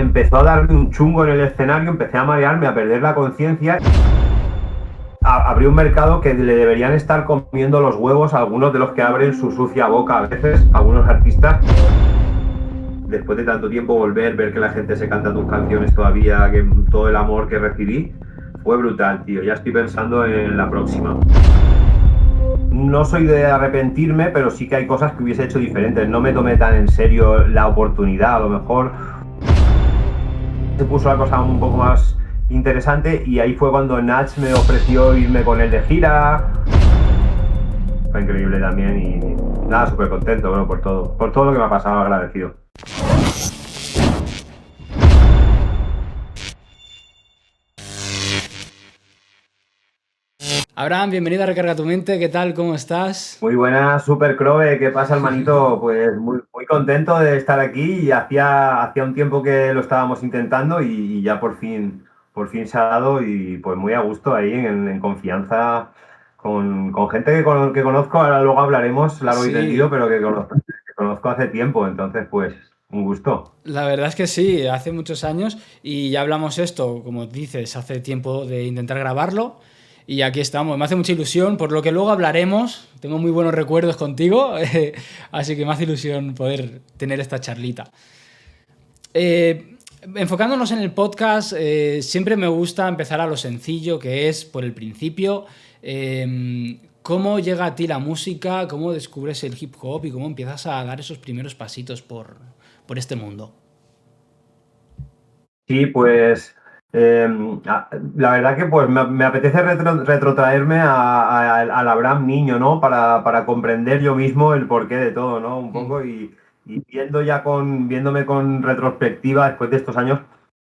empezó a darme un chungo en el escenario, empecé a marearme, a perder la conciencia. Abrió un mercado que le deberían estar comiendo los huevos a algunos de los que abren su sucia boca a veces, algunos artistas. Después de tanto tiempo volver, ver que la gente se canta tus canciones todavía, que todo el amor que recibí, fue brutal, tío. Ya estoy pensando en la próxima. No soy de arrepentirme, pero sí que hay cosas que hubiese hecho diferentes. No me tomé tan en serio la oportunidad, a lo mejor se puso la cosa un poco más interesante y ahí fue cuando Nach me ofreció irme con él de gira. Fue increíble también y nada, súper contento, bueno, por todo lo que me ha pasado, agradecido. Abraham, bienvenido a Recarga tu Mente, ¿qué tal? ¿Cómo estás? Muy buena, Super Crowe, ¿qué pasa, hermanito? Pues muy contento de estar aquí y hacía un tiempo que lo estábamos intentando y ya por fin se ha dado y pues muy a gusto ahí en confianza con gente que conozco, ahora luego hablaremos largo y tendido, Sí, pero que conozco hace tiempo, entonces pues un gusto. la verdad es que sí, hace muchos años y ya hablamos esto, como dices, hace tiempo de intentar grabarlo y aquí estamos. Me hace mucha ilusión, por lo que luego hablaremos. Tengo muy buenos recuerdos contigo, así que me hace ilusión poder tener esta charlita. Enfocándonos en el podcast, siempre me gusta empezar a lo sencillo, que es por el principio. ¿Cómo llega a ti la música? ¿Cómo descubres el hip hop? ¿Y cómo empiezas a dar esos primeros pasitos por este mundo? Sí, pues la verdad que pues me apetece retrotraerme al Abraham niño, ¿no? Para comprender yo mismo el porqué de todo, ¿no? Un Mm. poco y viéndome con retrospectiva después de estos años,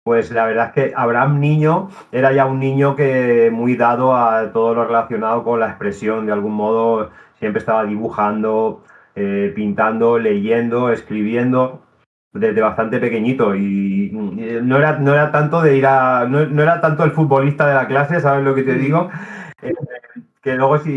pues la verdad es que Abraham niño era ya un niño que muy dado a todo lo relacionado con la expresión, de algún modo siempre estaba dibujando, pintando, leyendo, escribiendo desde bastante pequeñito y no era tanto de ir a no era tanto el futbolista de la clase, ¿sabes lo que te digo? Mm. Eh, que luego si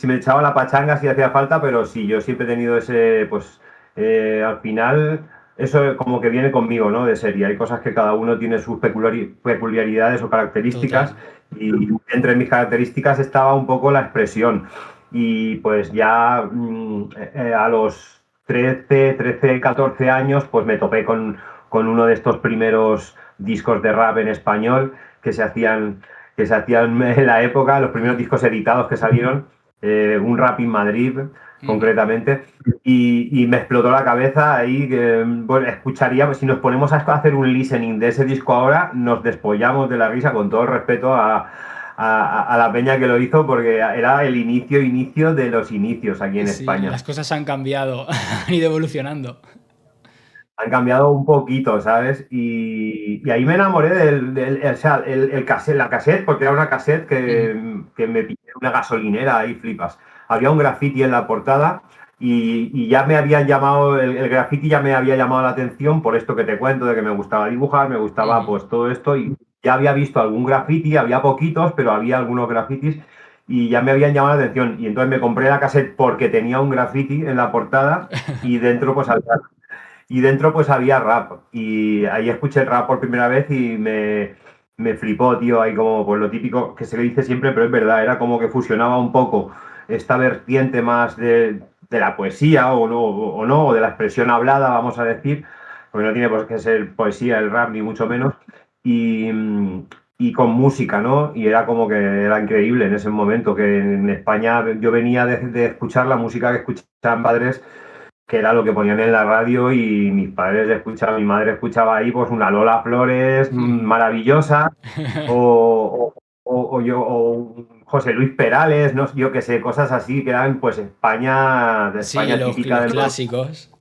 me echaba la pachanga si hacía falta, pero sí, yo siempre he tenido ese, pues al final eso como que viene conmigo, ¿no? De serie. Hay cosas que cada uno tiene sus peculiaridades o características Total. y entre mis características estaba un poco la expresión. Y pues ya a los 14 años, pues me topé con uno de estos primeros discos de rap en español que se hacían en la época, los primeros discos editados que salieron, un rap in Madrid Ujú. concretamente, y me explotó la cabeza ahí, que bueno, escucharía, si nos ponemos a hacer un listening de ese disco ahora, nos despollamos de la risa con todo el respeto a la peña que lo hizo, porque era el inicio de los inicios aquí en Sí, España. las cosas han cambiado, han ido evolucionando. Han cambiado un poquito, ¿sabes? Y ahí me enamoré o sea, el cassette, la cassette, porque era una cassette Ujú. que me pillé en una gasolinera, ahí flipas. Había un graffiti en la portada y ya me habían llamado, el graffiti ya me había llamado la atención por esto que te cuento, de que me gustaba dibujar, me gustaba Ujú. pues todo esto y ya había visto algún graffiti, había poquitos, pero había algunos grafitis y ya me habían llamado la atención. Y entonces me compré la cassette porque tenía un graffiti en la portada y dentro pues había rap. Y ahí escuché el rap por primera vez y me flipó, tío. Ahí como pues lo típico que se le dice siempre, pero es verdad, era como que fusionaba un poco esta vertiente más de la poesía o de la expresión hablada, vamos a decir, porque no tiene por qué ser poesía el rap, ni mucho menos. Y, y con música, ¿no? Y era como que era increíble en ese momento, que en España yo venía de escuchar la música que escuchaban padres, que era lo que ponían en la radio y mis padres escuchaban, mi madre escuchaba ahí pues una Lola Flores Ujú. maravillosa o un José Luis Perales, no, yo qué sé, cosas así que eran pues España, de Sí, España típica los de clásicos.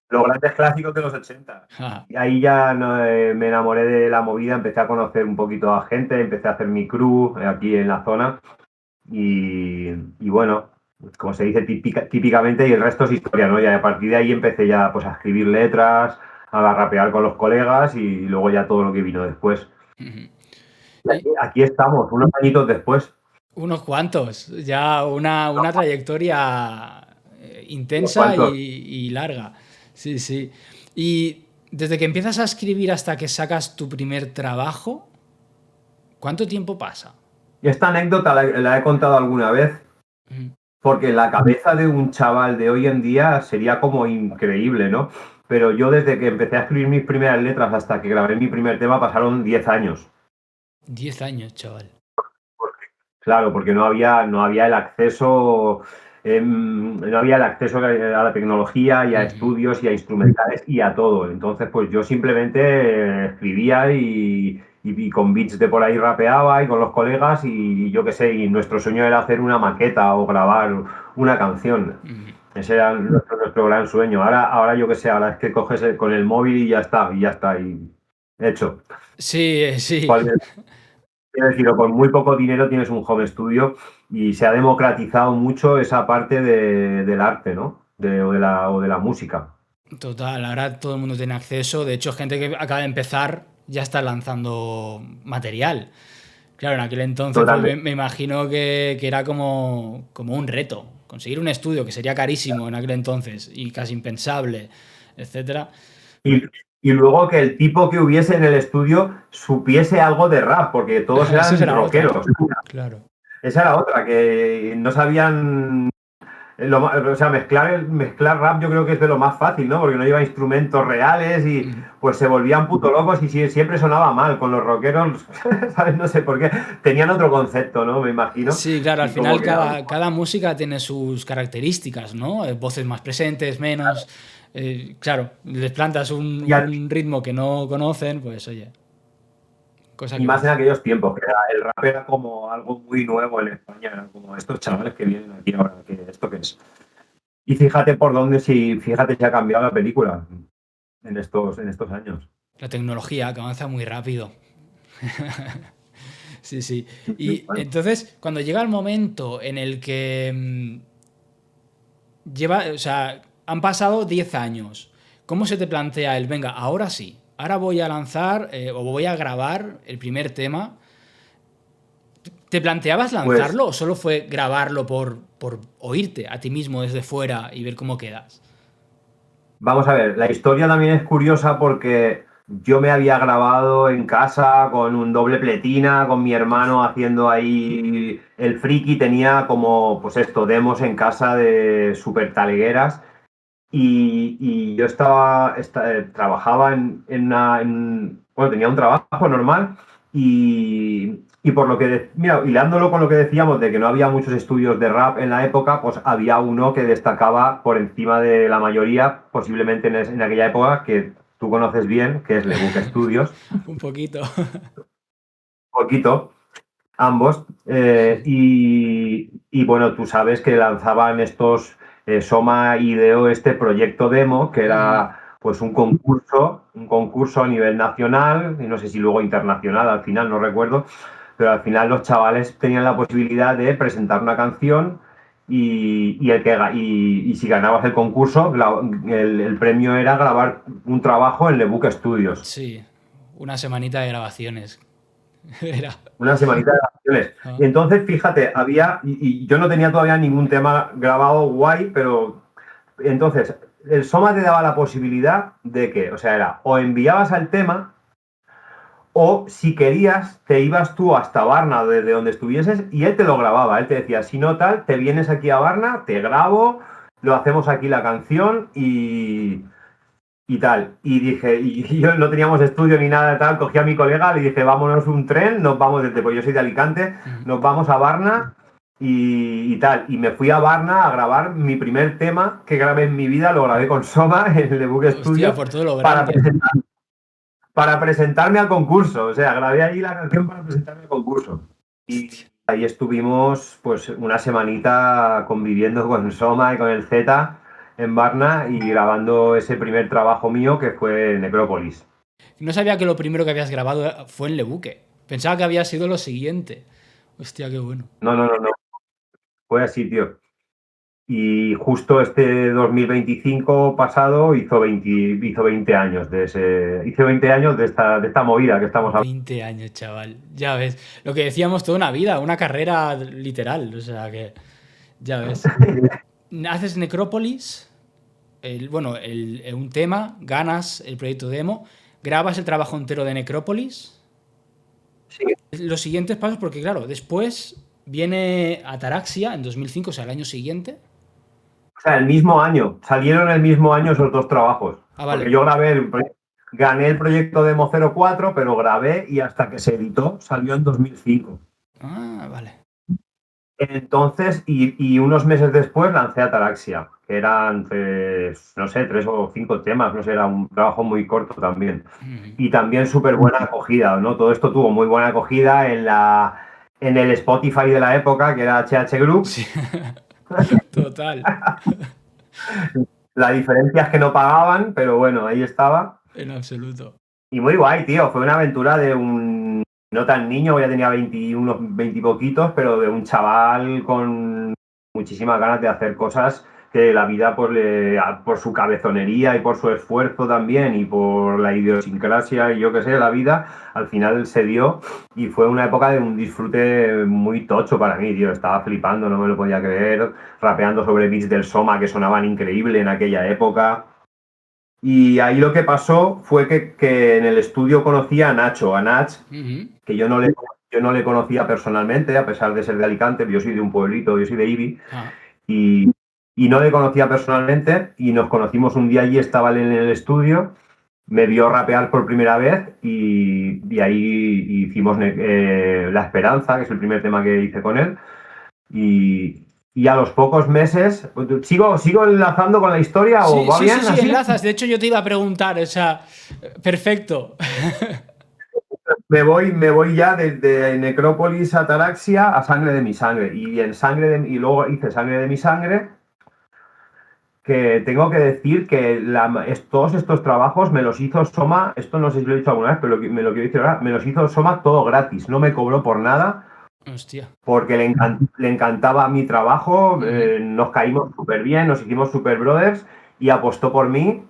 los grandes clásicos de los 80. Ja. Y ahí ya no, me enamoré de la movida, empecé a conocer un poquito a gente, empecé a hacer mi crew aquí en la zona y bueno, como se dice típicamente, y el resto es historia, ¿no? Y a partir de ahí empecé ya pues a escribir letras, a rapear con los colegas y luego ya todo lo que vino después. Ujú. Y Y aquí estamos, unos añitos después, unos cuantos, ya una trayectoria unos intensa cuantos. y larga. Sí, sí. Y Desde que empiezas a escribir hasta que sacas tu primer trabajo, ¿cuánto tiempo pasa? Y esta anécdota la he contado alguna vez, Mm. porque la cabeza de un chaval de hoy en día sería como increíble, ¿no? Pero yo desde que empecé a escribir mis primeras letras hasta que grabé mi primer tema pasaron 10 años. 10 años, chaval. Claro, porque no había el acceso, no había el acceso a la tecnología y a Ujú. estudios y a instrumentales y a todo. Entonces, pues yo simplemente escribía y con beats de por ahí rapeaba y con los colegas y yo qué sé, y nuestro sueño era hacer una maqueta o grabar una canción. Ujú. Ese era nuestro gran sueño. Ahora yo qué sé, ahora es que coges con el móvil y ya está, y hecho. Sí, sí. ¿Cuál Quiero decir, con muy poco dinero tienes un home studio y se ha democratizado mucho esa parte del arte, ¿no? O de la música. Total, ahora todo el mundo tiene acceso. De hecho, gente que acaba de empezar ya está lanzando material. Claro, en aquel entonces pues me, Totalmente. me imagino que era como un reto. Conseguir un estudio que sería carísimo en aquel entonces y casi impensable, etcétera. Y, y luego que el tipo que hubiese en el estudio supiese algo de rap, porque todos Eso eran será otra. rockeros. Claro. Esa era otra, que no sabían. O sea, mezclar rap yo creo que es de lo más fácil, ¿no? Porque no lleva instrumentos reales y Ujú. pues se volvían puto locos y siempre sonaba mal. Con los rockeros, ¿sabes? No sé por qué. Tenían otro concepto, ¿no? Me imagino. Sí, claro, al Y como final que era. cada música tiene sus características, ¿no? Voces más presentes, menos. Claro, les plantas un, Y, un ritmo que no conocen, pues oye, cosa y que más en ves. aquellos tiempos, que el rap era como algo muy nuevo en España. Eran como estos chavales que vienen aquí ahora, que ¿esto qué es? Y fíjate si ha cambiado la película en estos años. La tecnología que avanza muy rápido. Sí, sí. Y Bueno, entonces, cuando llega el momento en el que o sea, han pasado 10 años, ¿cómo se te plantea el, venga, ahora sí, ahora voy a lanzar o voy a grabar el primer tema? ¿Te planteabas pues lanzarlo o solo fue grabarlo por oírte a ti mismo desde fuera y ver cómo quedas? vamos a ver, la historia también es curiosa porque yo me había grabado en casa con un doble pletina, con mi Uf, hermano haciendo ahí el friki, tenía como, pues esto, demos en casa de super talegueras y yo trabajaba bueno, tenía un trabajo normal y por lo que, mira, hilándolo con lo que decíamos de que no había muchos estudios de rap en la época, pues había uno que destacaba por encima de la mayoría, posiblemente en aquella época, que tú conoces bien, que es Lebook Studios, un poquito. poquito, ambos. Y bueno, tú sabes que lanzaban estos Soma ideó este proyecto demo, que Ujú. era pues un concurso a nivel nacional, y no sé si luego internacional al final, no recuerdo, pero al final los chavales tenían la posibilidad de presentar una canción y si ganabas el concurso, el premio era grabar un trabajo en Lebook Studios. Sí, una semanita de grabaciones. Era. Una semanita de vacaciones. Ah. Y entonces, fíjate, y yo no tenía todavía ningún tema grabado guay, pero entonces el Soma te daba la posibilidad de que, o sea, era o enviabas al tema o si querías te ibas tú hasta Varna, desde donde estuvieses, y él te lo grababa. Él te decía, si no tal, te vienes aquí a Varna, te grabo, lo hacemos aquí la canción y tal. Y dije, y yo no teníamos estudio ni nada de tal, cogí a mi colega, le dije, vámonos un tren, nos vamos desde, pues yo soy de Alicante, Ujú. nos vamos a Varna y tal. Y me fui a Varna a grabar mi primer tema que grabé en mi vida, lo grabé con Soma en el Debug Hostia, Studio por todo lo para, grande. presentar, para presentarme al concurso. O sea, grabé allí la canción para presentarme al concurso. Hostia. Y ahí estuvimos pues una semanita conviviendo con Soma y con el Z en Varna y grabando ese primer trabajo mío que fue Necrópolis. No sabía que lo primero que habías grabado fue en Lebuque. Pensaba que había sido lo siguiente. Hostia, qué bueno. No, no, no, no, fue así, tío. Y justo este 2025 pasado hizo 20 años de esta movida que estamos hablando. 20 años, chaval. Ya ves. Lo que decíamos, toda una vida, una carrera literal. O sea que, ya ves. ¿Haces Necrópolis? un tema, ganas el proyecto demo, grabas el trabajo entero de Necrópolis. Sí. Los siguientes pasos, porque claro, después viene Ataraxia en 2005, o sea, el año siguiente. O sea, el mismo año, salieron el mismo año esos dos trabajos. Ah, Porque vale. yo gané el proyecto Demo 04, pero grabé y hasta que se editó salió en 2005. Ah, vale. Entonces, y unos meses después lancé Ataraxia, que eran, no sé, 3 o 5 temas, no sé, era un trabajo muy corto también. Y también súper buena acogida, ¿no? Todo esto tuvo muy buena acogida en el Spotify de la época, que era HH Group. Sí. Total. La diferencia es que no pagaban, pero bueno, ahí estaba. En absoluto. Y muy guay, tío. Fue una aventura de un no tan niño, ya tenía 21, 20 y poquitos, pero de un chaval con muchísimas ganas de hacer cosas que la vida, pues, por su cabezonería y por su esfuerzo también y por la idiosincrasia y yo qué sé, la vida, al final se dio y fue una época de un disfrute muy tocho para mí, tío. Estaba flipando, no me lo podía creer, rapeando sobre beats del Soma que sonaban increíble en aquella época. Y ahí lo que pasó fue que en el estudio conocí a Nacho, a Nach, que yo no le conocía personalmente, a pesar de ser de Alicante, yo soy de un pueblito, yo soy de Ibi, y no le conocía personalmente, y nos conocimos un día allí, estaba él en el estudio, me vio rapear por primera vez, y ahí hicimos La Esperanza, que es el primer tema que hice con él, y a los pocos meses, ¿sigo enlazando con la historia o Sí, va sí, sí, bien sí, así? enlazas. De hecho, yo te iba a preguntar, o sea, perfecto. Me voy ya desde Necrópolis a Ataraxia a Sangre de mi Sangre. Y luego hice Sangre de mi Sangre, que tengo que decir que todos estos trabajos me los hizo Soma, esto no sé si lo he dicho alguna vez, pero me lo quiero decir ahora, me los hizo Soma todo gratis, no me cobró por nada, Hostia. porque le encantaba mi trabajo, nos caímos súper bien, nos hicimos súper brothers y apostó por mí.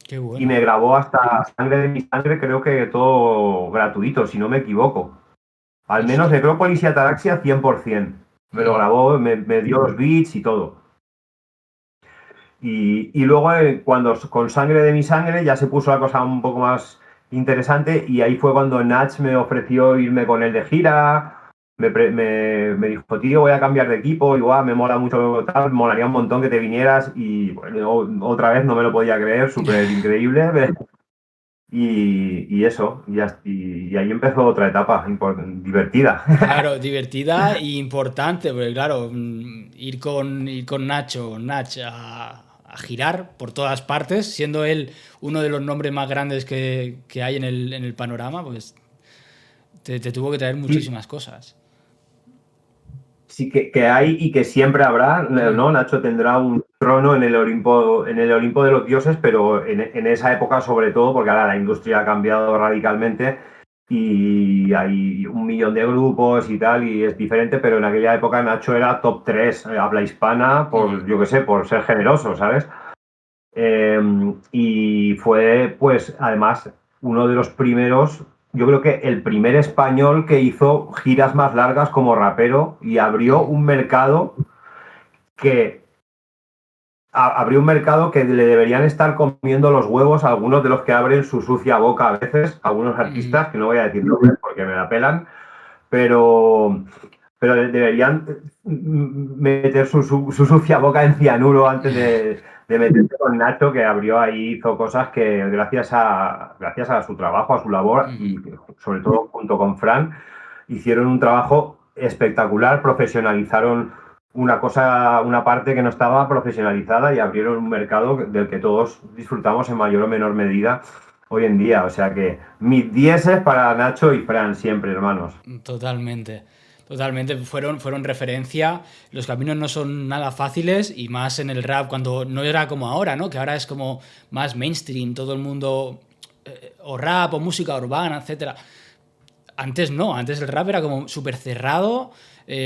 Qué Y bueno. me grabó hasta Sangre de mi Sangre, creo que todo gratuito, si no me equivoco. Al menos Hostia. Necrópolis y Ataraxia 100%. Me lo grabó, me dio los beats y todo. Y luego cuando con Sangre de mi Sangre ya se puso la cosa un poco más interesante y ahí fue cuando Nach me ofreció irme con él de gira. Me dijo, tío, voy a cambiar de equipo, igual me mola mucho, tal, molaría un montón que te vinieras y bueno, otra vez no me lo podía creer, súper increíble. Y eso, y ahí empezó otra etapa divertida. Claro, divertida e importante, porque claro, ir con Nach a girar por todas partes, siendo él uno de los nombres más grandes que hay en el panorama, pues te tuvo que traer Sí, muchísimas cosas. sí que hay y que siempre habrá, ¿no? Nacho tendrá un trono en el Olimpo de los dioses, pero en esa época sobre todo, porque ahora la industria ha cambiado radicalmente y hay 1 millón de grupos y tal, y es diferente, pero en aquella época Nacho era top 3 habla hispana, yo qué sé, por ser generoso, ¿sabes? Y fue, pues, además, uno de los primeros, yo creo que el primer español que hizo giras más largas como rapero y que abrió un mercado que le deberían estar comiendo los huevos a algunos de los que abren su sucia boca a veces, algunos artistas, que no voy a decir nombres porque me la pelan, pero, pero deberían meter su sucia boca en cianuro antes de meterse con Nacho, que abrió ahí, hizo cosas que gracias a su trabajo, a su labor, y sobre todo junto con Fran, hicieron un trabajo espectacular, profesionalizaron una parte que no estaba profesionalizada y abrieron un mercado del que todos disfrutamos en mayor o menor medida hoy en día. O sea que mis 10 para Nacho y Fran siempre, hermanos. Totalmente. Totalmente, fueron referencia. Los caminos no son nada fáciles y más en el rap cuando no era como ahora, ¿no? Que ahora es como más mainstream, todo el mundo o rap o música urbana, etcétera. Antes no, antes el rap era como súper cerrado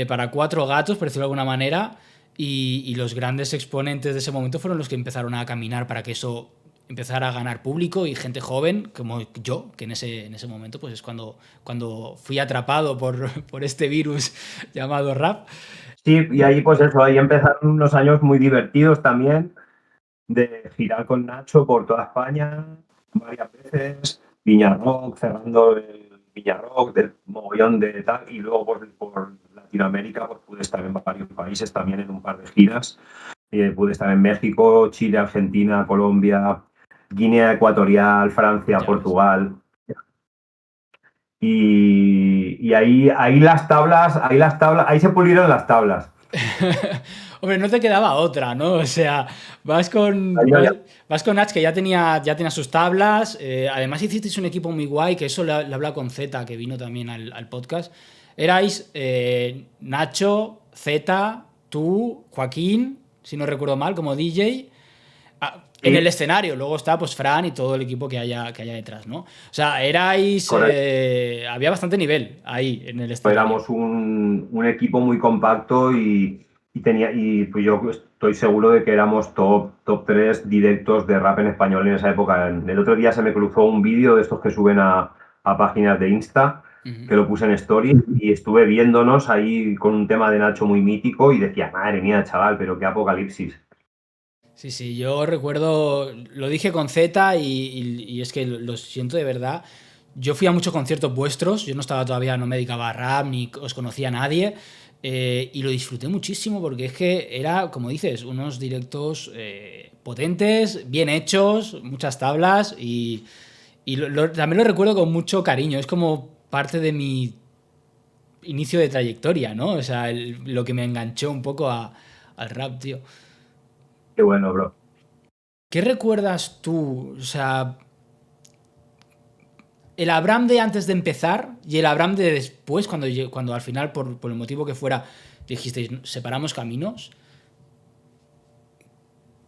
para cuatro gatos, por decirlo de alguna manera, y los grandes exponentes de ese momento fueron los que empezaron a caminar para que eso empezara a ganar público y gente joven como yo, que en ese momento pues es cuando fui atrapado por este virus llamado rap. Sí, y ahí pues eso, ahí empezaron unos años muy divertidos también. de girar con Nacho por toda España varias veces, Viña Rock, cerrando el Viña Rock, del mogollón de tal, y luego por Latinoamérica pues pude estar en varios países también en un par de giras. Pude estar en México, Chile, Argentina, Colombia, Guinea Ecuatorial, Francia, Ya ves. Portugal. Y ahí se pulieron las tablas. Hombre, no te quedaba otra, ¿no? O sea, vas con, Ahí vas, había- vas con Nach, que ya tenía sus tablas. Además, hicisteis un equipo muy guay, que eso le he hablado con Z, que vino también al podcast. Erais Nacho, Z, tú, Joaquín, si no recuerdo mal, como DJ. En el Sí, escenario, luego está pues Fran y todo el equipo que haya detrás, ¿no? O sea, erais. correcto. Había bastante nivel ahí en el escenario. Éramos un equipo muy compacto y pues yo estoy seguro de que éramos top 3 directos de rap en español en esa época. El otro día se me cruzó un vídeo de estos que suben a páginas de Insta, Ujú. que lo puse en Story y estuve viéndonos ahí con un tema de Nacho muy mítico y decía, madre mía, chaval, pero qué apocalipsis. Sí, sí, yo recuerdo, lo dije con Z y es que lo siento de verdad. Yo fui a muchos conciertos vuestros, yo no estaba todavía, no me dedicaba a rap ni os conocía a nadie, y lo disfruté muchísimo porque es que era, como dices, unos directos potentes, bien hechos, muchas tablas y también lo recuerdo con mucho cariño, es como parte de mi inicio de trayectoria, ¿no? O sea, lo que me enganchó un poco al rap, tío. Qué bueno, bro. ¿Qué recuerdas tú? O sea, el Abraham de antes de empezar y el Abraham de después, cuando al final, por el motivo que fuera, dijisteis, separamos caminos.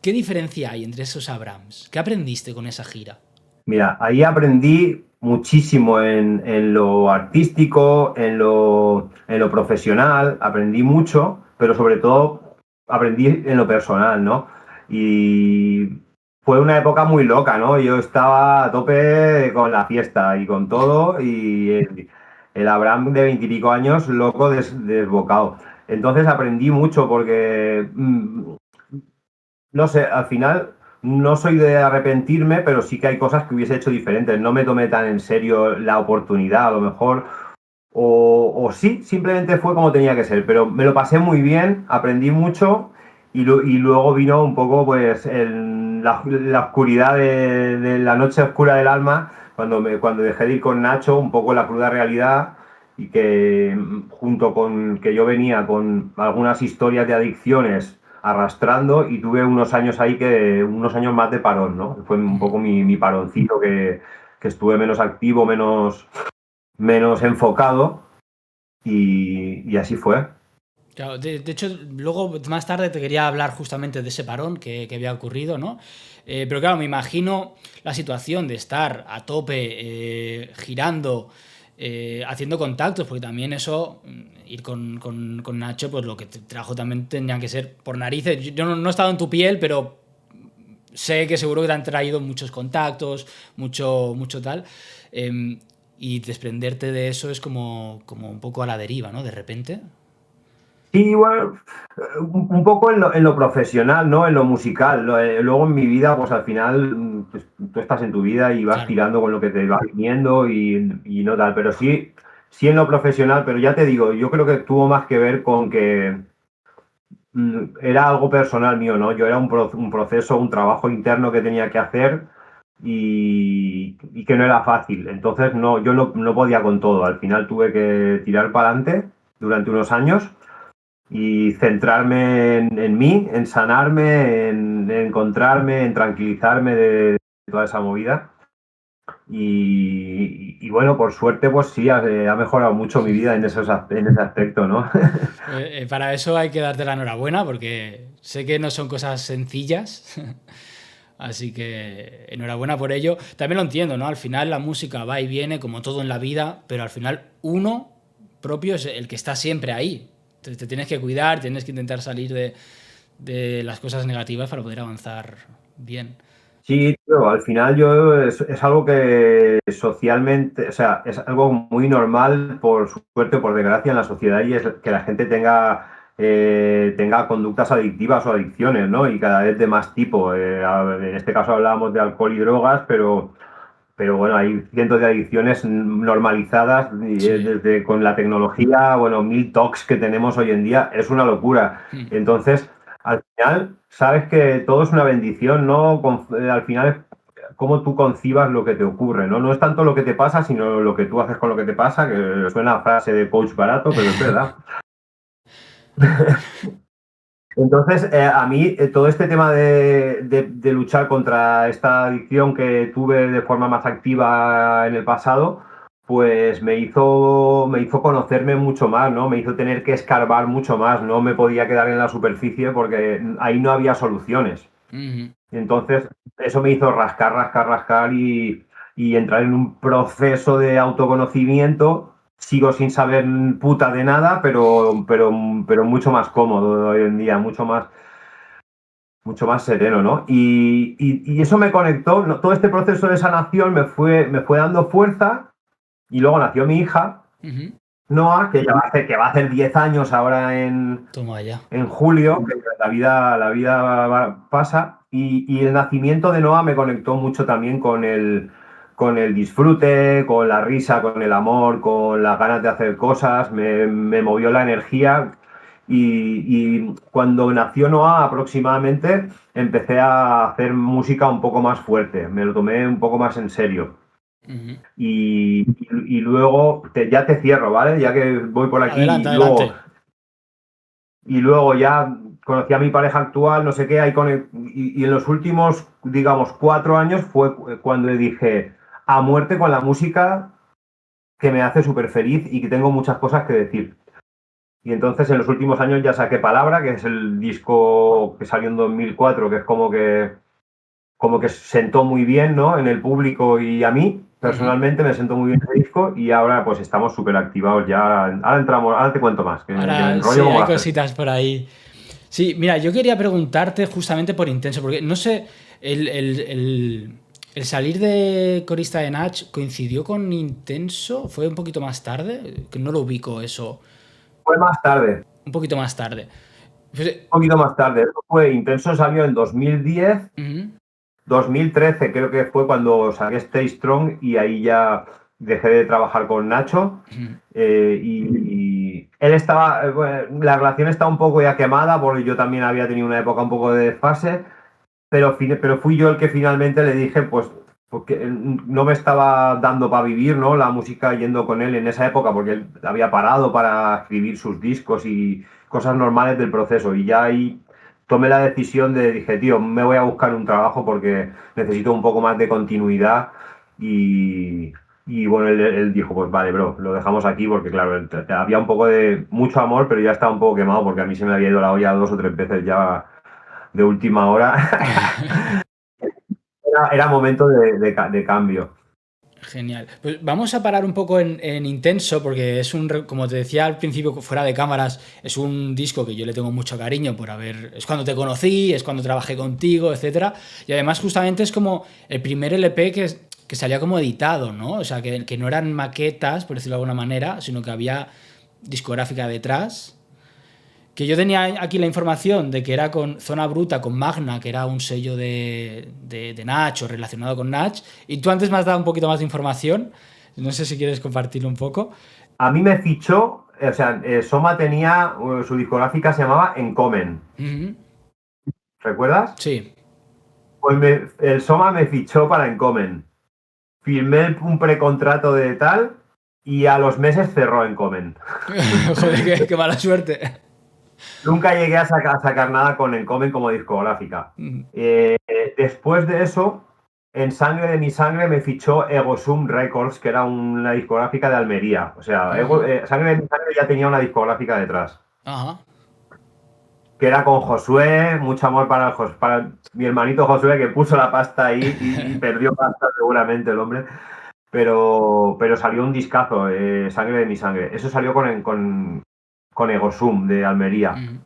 ¿Qué diferencia hay entre esos Abrahams? ¿Qué aprendiste con esa gira? Mira, ahí aprendí muchísimo en lo artístico, en lo profesional, aprendí mucho, pero sobre todo aprendí en lo personal, ¿no? Y fue una época muy loca, ¿no? Yo estaba a tope con la fiesta y con todo, y el Abraham de 20 y pico años, loco, desbocado. Entonces aprendí mucho porque no sé, al final no soy de arrepentirme, pero sí que hay cosas que hubiese hecho diferentes. No me tomé tan en serio la oportunidad, a lo mejor. O sí, simplemente fue como tenía que ser. Pero me lo pasé muy bien, aprendí mucho y luego vino un poco pues la oscuridad de la noche oscura del alma, cuando dejé de ir con Nacho, un poco la cruda realidad y que junto con que yo venía con algunas historias de adicciones arrastrando y tuve unos años ahí unos años más de parón, ¿no? Fue un Ujú. poco mi paroncito que estuve menos activo, menos enfocado y así fue. Claro, de hecho, luego más tarde te quería hablar justamente de ese parón que había ocurrido, ¿no? Pero claro, me imagino la situación de estar a tope, girando, haciendo contactos, porque también eso, ir con Nacho, pues lo que te trajo también tendrían que ser por narices. Yo no he estado en tu piel, pero sé que seguro que te han traído muchos contactos, mucho tal. eh, y desprenderte de eso es como un poco a la deriva, ¿no? De repente. Sí, bueno, un poco en lo profesional, ¿no? En lo musical. Luego en mi vida, pues al final, pues, tú estás en tu vida y vas Claro. tirando con lo que te va viniendo y no tal. Pero sí en lo profesional, pero ya te digo, yo creo que tuvo más que ver con que era algo personal mío, ¿no? Yo era un proceso, un trabajo interno que tenía que hacer y que no era fácil. Entonces, no, yo no podía con todo. Al final tuve que tirar para adelante durante unos años y centrarme en mí, en sanarme, en encontrarme, en tranquilizarme de toda esa movida. Y bueno, por suerte, pues sí, ha mejorado mucho mi vida en ese aspecto, ¿no? Para eso hay que darte la enhorabuena porque sé que no son cosas sencillas. Así que enhorabuena por ello. También lo entiendo, ¿no? Al final la música va y viene como todo en la vida, pero al final uno propio es el que está siempre ahí. Te tienes que cuidar, tienes que intentar salir de las cosas negativas para poder avanzar bien. Sí, tío, al final es algo que socialmente, o sea, es algo muy normal, por suerte o por desgracia, en la sociedad y es que la gente tenga tenga conductas adictivas o adicciones, ¿no? Y cada vez de más tipo. En este caso hablábamos de alcohol y drogas, pero bueno, hay cientos de adicciones normalizadas Sí. desde con la tecnología, bueno, 1000 tocs que tenemos hoy en día, es una locura. Mm. Entonces, al final, sabes que todo es una bendición, ¿no? Al final es cómo tú concibas lo que te ocurre, ¿no? No es tanto lo que te pasa, sino lo que tú haces con lo que te pasa, que suena a frase de coach barato, pero es verdad. Entonces, a mí todo este tema de luchar contra esta adicción que tuve de forma más activa en el pasado, pues me hizo conocerme mucho más, ¿no? Me hizo tener que escarbar mucho más, no me podía quedar en la superficie porque ahí no había soluciones. Ujú. Entonces, eso me hizo rascar, rascar, rascar y entrar en un proceso de autoconocimiento. Sigo sin saber puta de nada, pero mucho más cómodo hoy en día, mucho más sereno, ¿no? Y eso me conectó, ¿no? Todo este proceso de sanación me fue dando fuerza y luego nació mi hija, Ujú. Noah, que va a hacer 10 años ahora Toma ya. en julio, que la vida pasa, y el nacimiento de Noah me conectó mucho también con el disfrute, con la risa, con el amor, con las ganas de hacer cosas, me movió la energía y cuando nació Noah aproximadamente empecé a hacer música un poco más fuerte, me lo tomé un poco más en serio. Ujú. Y luego ya te cierro, ¿vale? Ya que voy por aquí, Adelante, luego adelante. y luego ya conocí a mi pareja actual, no sé qué, y en los últimos, digamos, 4 años fue cuando dije a muerte con la música que me hace súper feliz y que tengo muchas cosas que decir. Y entonces en los últimos años ya saqué Palabra, que es el disco que salió en 2004, que es como que sentó muy bien, ¿no? En el público y a mí, Ujú. personalmente, me sentó muy bien ese disco y ahora pues estamos súper activados ya. Ahora te cuento más, que me Ahora sí, enrollo como hay la gente. cositas por ahí. Sí, mira, yo quería preguntarte justamente por Intenso, porque no sé, el salir de corista de Nach coincidió con Intenso, fue un poquito más tarde, que no lo ubico eso, Fue más tarde. un poquito más tarde. Pues, Poquito más tarde. Eso fue Intenso, salió en 2010, ujú, 2013 creo que fue cuando saqué Stay Strong y ahí ya dejé de trabajar con Nacho. ujú, Y él estaba, bueno, la relación está un poco ya quemada porque yo también había tenido una época un poco de desfase, pero fui yo el que finalmente le dije, pues, porque no me estaba dando para vivir, ¿no? La música yendo con él en esa época, porque él había parado para escribir sus discos y cosas normales del proceso. Y ya ahí tomé la decisión dije, tío, me voy a buscar un trabajo porque necesito un poco más de continuidad. Y, y bueno, él dijo, pues vale, bro, lo dejamos aquí porque, claro, había un poco de mucho amor, pero ya estaba un poco quemado porque a mí se me había ido la olla 2 o 3 veces ya de última hora. Era momento de cambio. genial. Pues vamos a parar un poco en Intenso, porque es como te decía al principio, fuera de cámaras, es un disco que yo le tengo mucho cariño por haber. Es cuando te conocí, es cuando trabajé contigo, etcétera. Y además, justamente es como el primer LP que salía como editado, ¿no? O sea, que no eran maquetas, por decirlo de alguna manera, sino que había discográfica detrás. Que yo tenía aquí la información de que era con Zona Bruta, con Magna, que era un sello de Nach o relacionado con Nach. Y tú antes me has dado un poquito más de información. No sé si quieres compartirlo un poco. A mí me fichó, o sea, Soma tenía, su discográfica se llamaba Encomen, Ujú. ¿recuerdas? Sí. Pues el Soma me fichó para Encomen. Firmé un precontrato de tal y a los meses cerró Encomen. Joder, qué mala suerte. Nunca llegué a sacar nada con Encomen como discográfica. Ujú. Después de eso, en Sangre de mi Sangre me fichó Egosum Records, que era una discográfica de Almería. O sea, Ujú. Sangre de mi Sangre ya tenía una discográfica detrás. Ajá. Que era con Josué, mucho amor para mi hermanito Josué, que puso la pasta ahí y perdió pasta seguramente el hombre. Pero salió un discazo, Sangre de mi Sangre. Eso salió con Egosum de Almería. Ujú.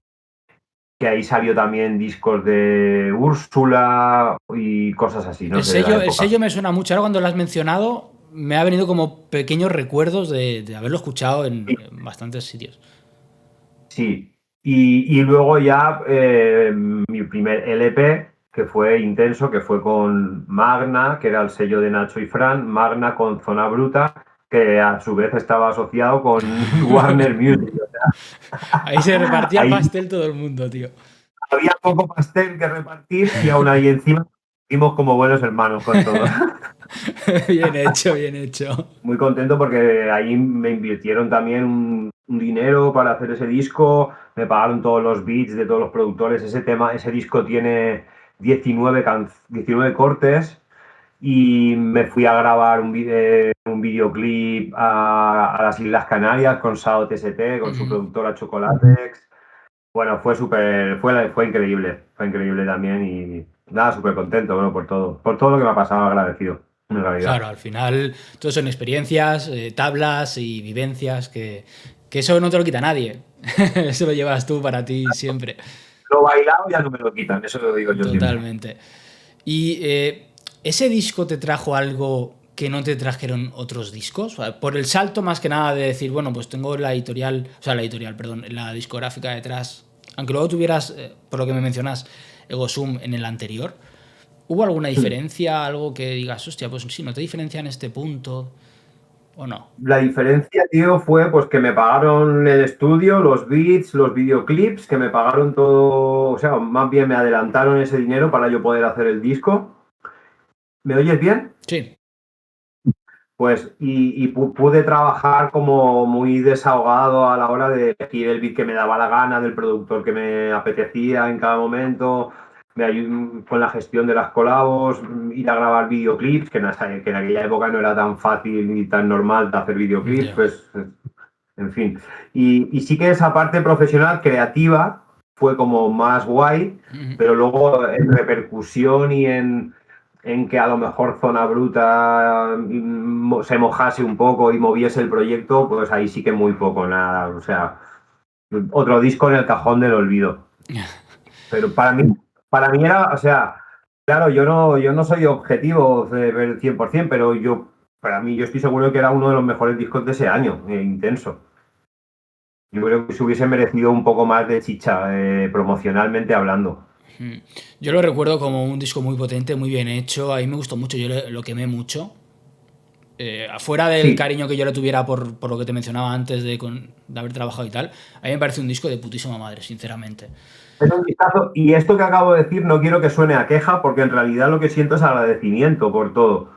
Que ahí salió también discos de Úrsula y cosas así, no sé, de la El época. sello me suena mucho. Ahora cuando lo has mencionado, me ha venido como pequeños recuerdos de haberlo escuchado en bastantes sitios. Sí. Y luego ya mi primer LP, que fue intenso, que fue con Magna, que era el sello de Nacho y Fran, Magna con Zona Bruta, que a su vez estaba asociado con Warner Music. O sea, Ahí se repartía el ahí pastel todo el mundo, tío. había poco pastel que repartir y aún ahí encima vimos como buenos hermanos con todo. Bien hecho, bien hecho. Muy contento porque ahí me invirtieron también un dinero para hacer ese disco, me pagaron todos los beats de todos los productores, ese disco tiene 19 cortes y me fui a grabar un videoclip a las Islas Canarias con Sao TST, con su productora Chocolatex. Bueno, fue increíble también y nada, súper contento, bueno, por todo lo que me ha pasado, agradecido, en realidad. Claro, al final, todo son experiencias, tablas y vivencias que eso no te lo quita nadie. Eso lo llevas tú para ti siempre. Lo bailado ya no me lo quitan, eso lo digo yo siempre. Totalmente. Y ese disco te trajo algo que no te trajeron otros discos. O sea, por el salto más que nada de decir, bueno, pues tengo la editorial, o sea, la editorial, perdón, la discográfica detrás. Aunque luego tuvieras, por lo que me mencionas, Ego Sum en el anterior. ¿Hubo alguna diferencia, algo que digas, hostia, pues sí, no te diferencia en este punto o no? La diferencia, tío, fue pues que me pagaron el estudio, los beats, los videoclips, que me pagaron todo, o sea, más bien me adelantaron ese dinero para yo poder hacer el disco. ¿Me oyes bien? Sí. Pues, pude trabajar como muy desahogado a la hora de elegir el beat que me daba la gana, del productor que me apetecía en cada momento, con la gestión de las colabos, ir a grabar videoclips, que en aquella época no era tan fácil ni tan normal de hacer videoclips, Ya. pues, en fin. Y sí que esa parte profesional, creativa, fue como más guay, Ujú. pero luego en repercusión y en que a lo mejor Zona Bruta se mojase un poco y moviese el proyecto, pues ahí sí que muy poco, nada. O sea, otro disco en el cajón del olvido. Pero para mí era, o sea, claro, yo no soy objetivo del 100%, pero para mí, yo estoy seguro que era uno de los mejores discos de ese año, intenso. Yo creo que se hubiese merecido un poco más de chicha, promocionalmente hablando. Mm. Yo lo recuerdo como un disco muy potente, muy bien hecho. A mí me gustó mucho, yo lo quemé mucho. Afuera del Sí, cariño que yo le tuviera por lo que te mencionaba antes de haber trabajado y tal, a mí me parece un disco de putísima madre, sinceramente. es un vistazo. Y esto que acabo de decir no quiero que suene a queja, porque en realidad lo que siento es agradecimiento por todo.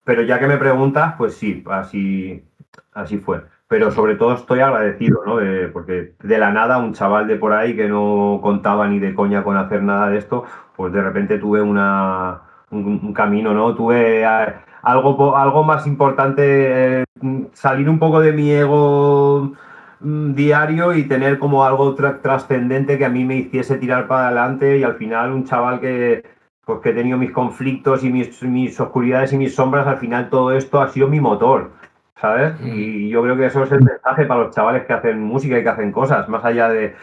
Pero ya que me preguntas, pues sí, así fue. Pero sobre todo estoy agradecido, ¿no? Porque de la nada un chaval de por ahí que no contaba ni de coña con hacer nada de esto, pues de repente tuve un camino, ¿no? Tuve algo más importante, salir un poco de mi ego diario y tener como algo trascendente que a mí me hiciese tirar para adelante y al final un chaval pues que he tenido mis conflictos y mis oscuridades y mis sombras, al final todo esto ha sido mi motor, ¿sabes? Mm. Y yo creo que eso es el mensaje para los chavales que hacen música y que hacen cosas, más allá de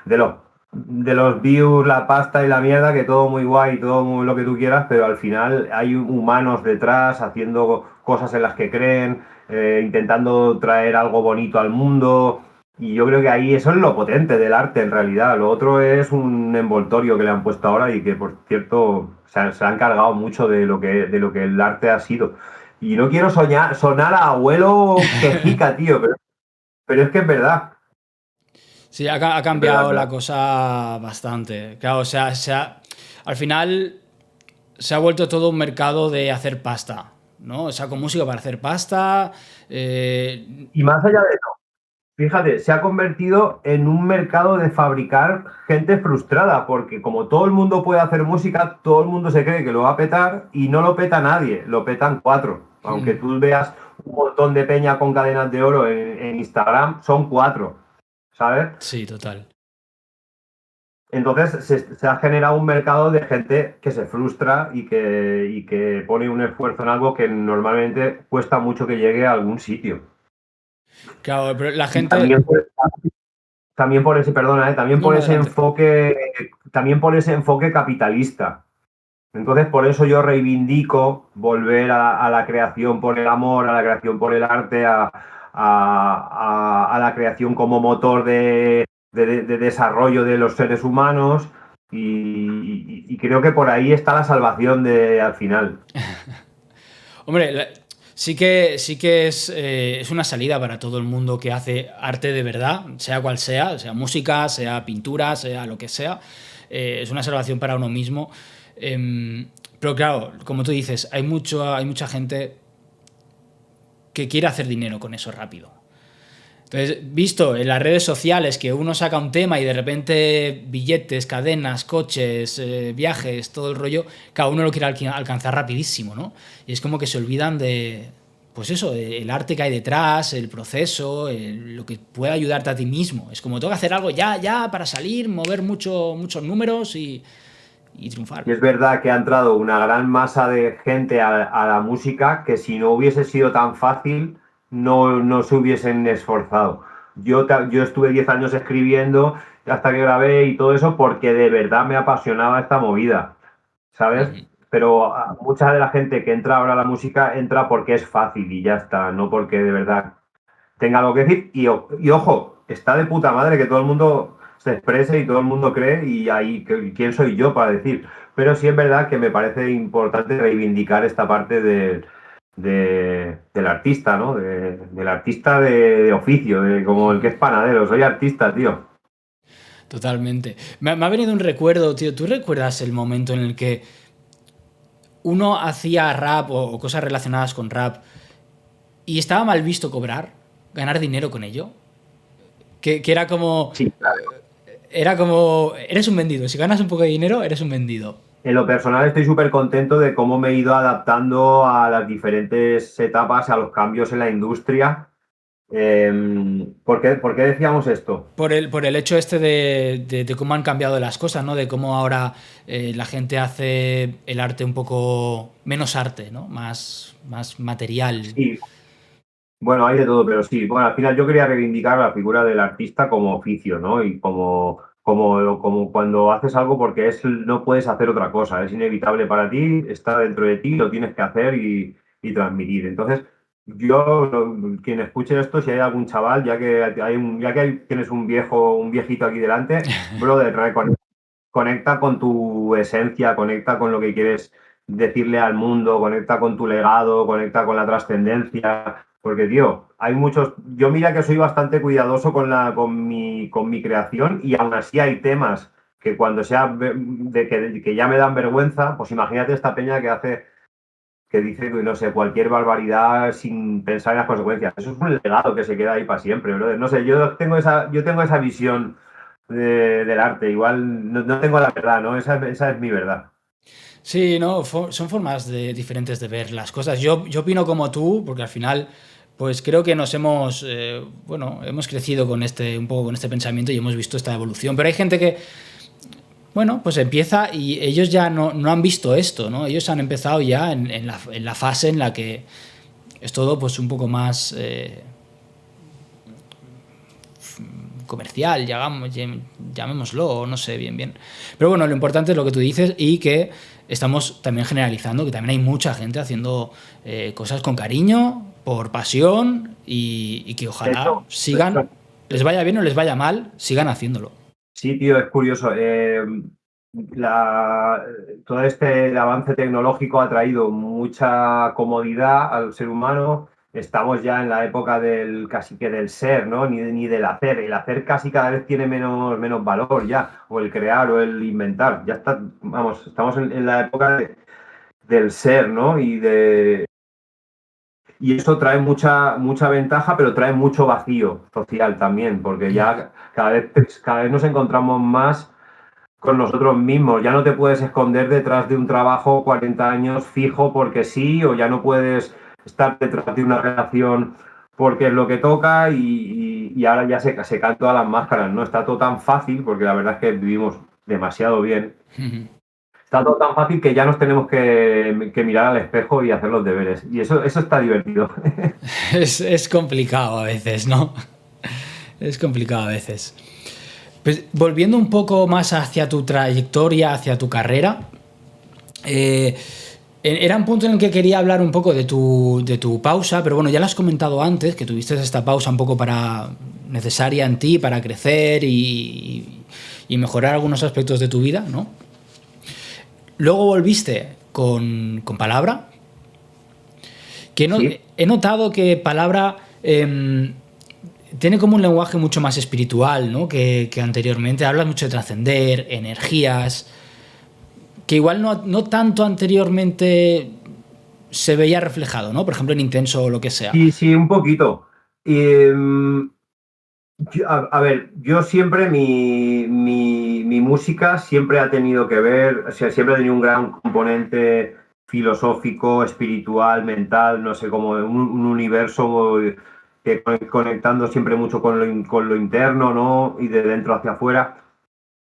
los, de los views, la pasta y la mierda, que todo muy guay, todo muy lo que tú quieras, pero al final hay humanos detrás haciendo cosas en las que creen, intentando traer algo bonito al mundo. Y yo creo que ahí eso es lo potente del arte en realidad. Lo otro es un envoltorio que le han puesto ahora y que, por cierto, se han cargado mucho de lo que el arte ha sido. Y no quiero sonar a abuelo quejica, tío, pero es que es verdad. Sí, ha Es verdad, es cambiado la verdad. cosa bastante. Claro, o sea, al final se ha vuelto todo un mercado de hacer pasta, ¿no? O sea, con música para hacer pasta. Y más allá de eso, fíjate, se ha convertido en un mercado de fabricar gente frustrada, porque como todo el mundo puede hacer música, todo el mundo se cree que lo va a petar y no lo peta nadie, lo petan cuatro. Aunque tú veas un montón de peña con cadenas de oro en Instagram, son cuatro, ¿sabes? Sí, total. Entonces se ha generado un mercado de gente que se frustra y que pone un esfuerzo en algo que normalmente cuesta mucho que llegue a algún sitio. Claro, pero la Y gente. también por ese, perdona, también No, por no, ese adelante. enfoque, capitalista. Entonces, por eso yo reivindico volver a la creación por el amor, a la creación por el arte, a la creación como motor de desarrollo de los seres humanos y creo que por ahí está la salvación al final. Hombre, sí que es una salida para todo el mundo que hace arte de verdad, sea cual sea música, sea pintura, sea lo que sea. Es una salvación para uno mismo. Pero claro, como tú dices, hay mucha gente que quiere hacer dinero con eso rápido. Entonces, visto en las redes sociales que uno saca un tema y de repente billetes, cadenas, coches, viajes, todo el rollo, cada uno lo quiere alcanzar rapidísimo, ¿no? Y es como que se olvidan de, pues eso, el arte que hay detrás, el proceso, lo que puede ayudarte a ti mismo. Es como tengo que hacer algo ya, para salir, mover muchos números y triunfar. Y es verdad que ha entrado una gran masa de gente a la música que si no hubiese sido tan fácil no se hubiesen esforzado. Yo estuve 10 años escribiendo hasta que grabé y todo eso porque de verdad me apasionaba esta movida, ¿sabes? Pero mucha de la gente que entra ahora a la música entra porque es fácil y ya está, no porque de verdad tenga algo que decir. Y ojo, está de puta madre que todo el mundo se exprese y todo el mundo cree y ahí, ¿quién soy yo para decir? Pero sí es verdad que me parece importante reivindicar esta parte del artista, ¿no? Del artista de oficio, como el que es panadero. Soy artista, tío. Totalmente. Me ha venido un recuerdo, tío. ¿Tú recuerdas el momento en el que uno hacía rap o cosas relacionadas con rap y estaba mal visto ganar dinero con ello? Que era como... Sí, claro. Era como... Eres un vendido. Si ganas un poco de dinero, eres un vendido. En lo personal estoy súper contento de cómo me he ido adaptando a las diferentes etapas, a los cambios en la industria. ¿Por qué decíamos esto? Por el hecho este de cómo han cambiado las cosas, ¿no? De cómo ahora la gente hace el arte un poco menos arte, ¿no? Más material. Sí, bueno, hay de todo, pero sí. Bueno, al final yo quería reivindicar la figura del artista como oficio, ¿no? Y como cuando haces algo porque no puedes hacer otra cosa, es inevitable para ti, está dentro de ti, lo tienes que hacer y transmitir. Entonces, quien escuche esto, si hay algún chaval, tienes un viejito aquí delante, brother, conecta con tu esencia, conecta con lo que quieres decirle al mundo, conecta con tu legado, conecta con la trascendencia. Porque, tío, hay muchos. Yo mira que soy bastante cuidadoso con mi creación y aún así hay temas que cuando que ya me dan vergüenza, pues imagínate esta peña que dice, no sé, cualquier barbaridad sin pensar en las consecuencias. Eso es un legado que se queda ahí para siempre, brother. No sé, yo tengo esa visión del arte. Igual no tengo la verdad, ¿no? Esa es mi verdad. Sí, no, son formas diferentes de ver las cosas. Yo opino como tú, porque al final, pues creo que hemos crecido un poco con este pensamiento y hemos visto esta evolución. Pero hay gente que, bueno, pues empieza y ellos ya no han visto esto, ¿no? Ellos han empezado ya en la fase en la que es todo pues un poco más comercial, llamémoslo, no sé bien. Pero bueno, lo importante es lo que tú dices y que estamos también generalizando, que también hay mucha gente haciendo cosas con cariño, por pasión y que ojalá sigan, les vaya bien o les vaya mal, sigan haciéndolo. Sí, tío, es curioso. Todo este avance tecnológico ha traído mucha comodidad al ser humano. Estamos ya en la época casi que del ser, ¿no? Ni del hacer. El hacer casi cada vez tiene menos valor ya, o el crear o el inventar. Ya está, vamos, estamos en la época del ser, ¿no? Y eso trae mucha ventaja, pero trae mucho vacío social también, porque ya cada vez nos encontramos más con nosotros mismos. Ya no te puedes esconder detrás de un trabajo 40 años fijo porque sí, o ya no puedes estar detrás de una relación porque es lo que toca y ahora ya se caen todas las máscaras, ¿no? Está todo tan fácil, porque la verdad es que vivimos demasiado bien. Está todo tan fácil que ya nos tenemos que mirar al espejo y hacer los deberes. Y eso está divertido. Es complicado a veces, ¿no? Es complicado a veces. Pues, volviendo un poco más hacia tu trayectoria, hacia tu carrera, era un punto en el que quería hablar un poco de tu pausa, pero bueno, ya lo has comentado antes, que tuviste esta pausa un poco para, necesaria en ti para crecer y mejorar algunos aspectos de tu vida, ¿no? Luego volviste con Palabra, que Sí. he notado que Palabra tiene como un lenguaje mucho más espiritual, ¿no? que anteriormente. Habla mucho de trascender, energías, que igual no tanto anteriormente se veía reflejado, ¿no? Por ejemplo, en Intenso o lo que sea. Sí, sí, un poquito. Y, a ver, yo siempre, mi música siempre ha tenido que ver, o sea, siempre ha tenido un gran componente filosófico, espiritual, mental, no sé, como un universo que conectando siempre mucho con lo interno, ¿no? Y de dentro hacia afuera.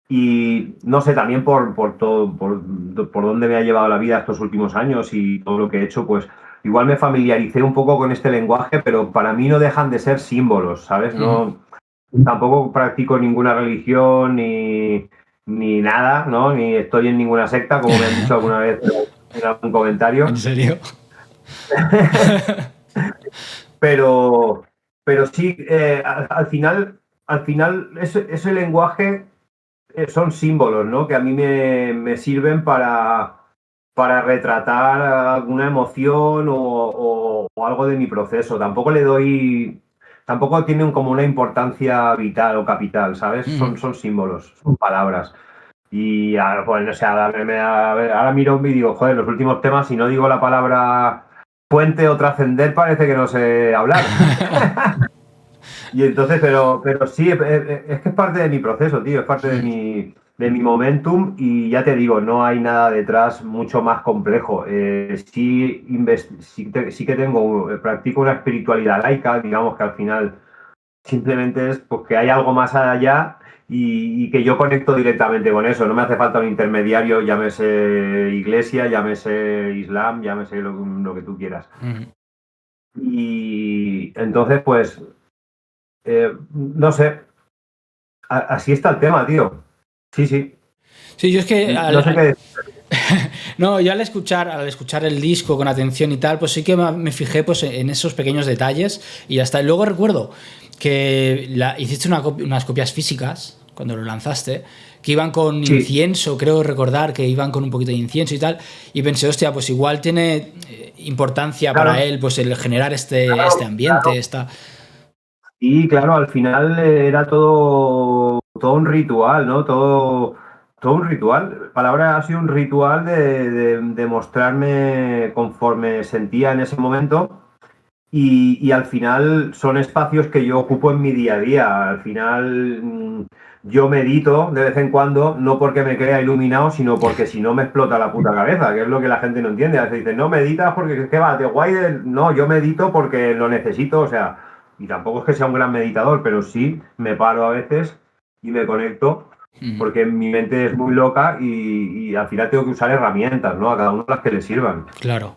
Y no sé, también por todo, por dónde me ha llevado la vida estos últimos años y todo lo que he hecho, pues igual me familiaricé un poco con este lenguaje, pero para mí no dejan de ser símbolos, ¿sabes? Mm. No, tampoco practico ninguna religión ni nada, ¿no? Ni estoy en ninguna secta, como me han dicho alguna vez en algún ¿En comentario. serio? Pero, pero sí, al final ese lenguaje son símbolos, ¿no? Que a mí me sirven para retratar alguna emoción o algo de mi proceso. Tampoco tienen como una importancia vital o capital, ¿sabes? Mm. Son símbolos, son palabras. Y ahora, pues, o sea, ahora miro y digo, joder, los últimos temas, si no digo la palabra puente o trascender, parece que no sé hablar. Y entonces, pero sí, es que es parte de mi proceso, tío, es parte de mi momentum y ya te digo, no hay nada detrás mucho más complejo. Sí que practico una espiritualidad laica, digamos que al final simplemente es pues, que hay algo más allá y que yo conecto directamente con eso. No me hace falta un intermediario, llámese iglesia, llámese islam, llámese lo que tú quieras. Mm. Y entonces, pues, no sé. Así está el tema, tío. Sí, sí. Sí, yo es que No sé qué decir. no, yo al escuchar el disco con atención y tal, pues sí que me fijé pues, en esos pequeños detalles y hasta luego recuerdo que hiciste unas copias físicas cuando lo lanzaste, que iban con Sí, incienso, creo recordar que iban con un poquito de incienso y tal, y pensé, hostia, pues igual tiene importancia para claro, él pues el generar este claro, ambiente, claro. Y claro, al final era todo un ritual, ¿no? Todo un ritual. Palabra ha sido un ritual de mostrarme conforme sentía en ese momento. Y al final son espacios que yo ocupo en mi día a día. Al final yo medito de vez en cuando, no porque me crea iluminado, sino porque si no me explota la puta cabeza, que es lo que la gente no entiende. A veces dicen, no meditas porque ¿qué va? ¿De guay? No, yo medito porque lo necesito, o sea, y tampoco es que sea un gran meditador, pero sí me paro a veces y me conecto. Mm, Porque mi mente es muy loca y al final tengo que usar herramientas, ¿no? A cada uno las que le sirvan. claro.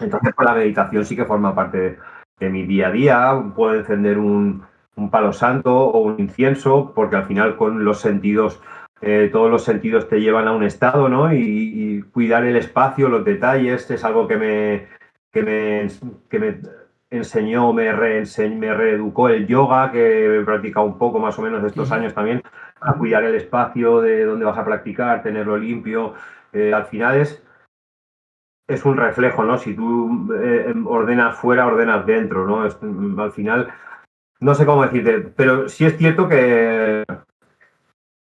Entonces, pues la meditación sí que forma parte de mi día a día. Puedo encender un palo santo o un incienso, porque al final con los sentidos, todos los sentidos te llevan a un estado, ¿no? Y cuidar el espacio, los detalles, es algo que me, que me enseñó, me reeducó el yoga, que he practicado un poco más o menos estos Ujú. años también, a cuidar el espacio de donde vas a practicar, tenerlo limpio. Al final es un reflejo, ¿no? Si tú ordenas fuera, ordenas dentro, ¿no? Al final, no sé cómo decirte, pero sí es cierto que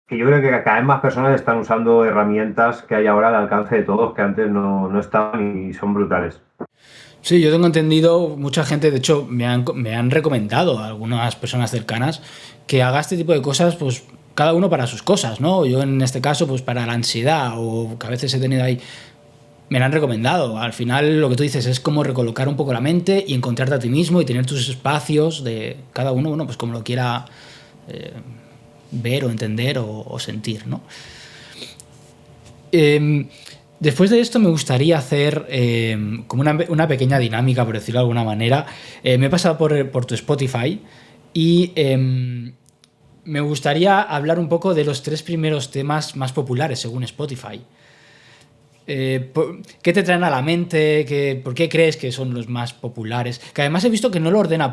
yo creo que cada vez más personas están usando herramientas que hay ahora al alcance de todos que antes no estaban y son brutales. Sí, yo tengo entendido, mucha gente, de hecho, me han recomendado a algunas personas cercanas que haga este tipo de cosas, pues cada uno para sus cosas, ¿no? Yo en este caso, pues para la ansiedad o que a veces he tenido ahí, me lo han recomendado. Al final lo que tú dices es como recolocar un poco la mente y encontrarte a ti mismo y tener tus espacios de cada uno, bueno, pues como lo quiera eh, ver o entender o sentir, ¿no? Eh, Después de esto me gustaría hacer como una pequeña dinámica, por decirlo de alguna manera. Me he pasado por tu Spotify y me gustaría hablar un poco de los tres primeros temas más populares según Spotify. ¿Qué te traen a la mente? ¿Por qué crees que son los más populares? Que además he visto que no lo ordena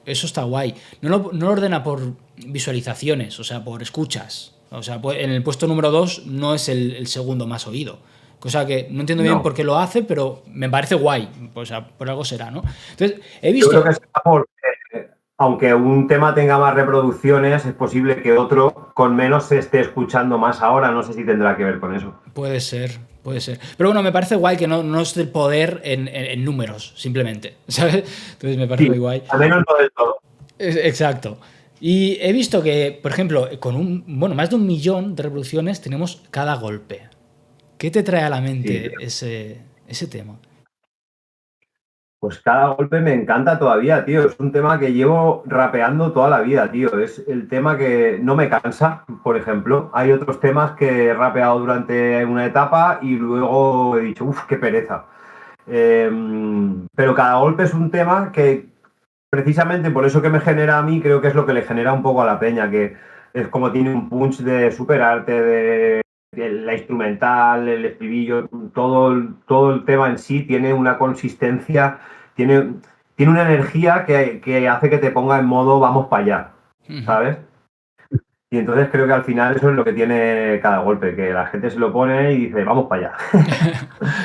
Eso está guay. No lo ordena por visualizaciones, o sea, por escuchas. O sea, en el puesto número 2 no es el segundo más oído. Cosa que no entiendo bien por No. qué lo hace, pero me parece guay. O sea, por algo será, ¿no? Entonces, he Yo creo que visto. será porque, aunque un tema tenga más reproducciones, es posible que otro con menos se esté escuchando más ahora. No sé si tendrá que ver con eso. Puede ser, puede ser. Pero bueno, me parece guay que no es del poder en números, simplemente. ¿Sabes? Entonces me parece Sí, muy guay. al menos no del todo. Exacto. Y he visto que, por ejemplo, con más de 1 millón de reproducciones tenemos cada golpe. ¿Qué te trae a la Sí, mente ese tema? pues cada golpe me encanta todavía, tío. Es un tema que llevo rapeando toda la vida, tío. Es el tema que no me cansa, por ejemplo. Hay otros temas que he rapeado durante una etapa y luego he dicho, uff, qué pereza. Eh, pero cada golpe es un tema que precisamente por eso que me genera a mí, creo que es lo que le genera un poco a la peña, que es como tiene un punch de superarte, de la instrumental, el estribillo, todo el tema en sí tiene una consistencia, tiene, tiene una energía que hace que te ponga en modo vamos para allá, Ujú. ¿sabes? Y entonces creo que al final eso es lo que tiene cada golpe, que la gente se lo pone y dice vamos para allá.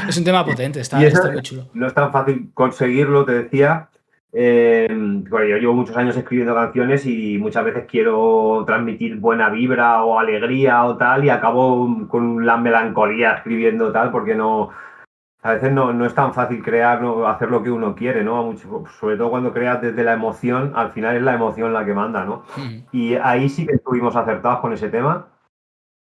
Es un tema potente, Y eso está muy chulo. no es tan fácil conseguirlo, te decía. Bueno, yo llevo muchos años escribiendo canciones y muchas veces quiero transmitir buena vibra o alegría o tal y acabo con la melancolía escribiendo tal porque no, a veces no es tan fácil crear, no, hacer lo que uno quiere, ¿no? Sobre todo cuando creas desde la emoción, al final es la emoción la que manda, ¿no? Ujú. Y ahí sí que estuvimos acertados con ese tema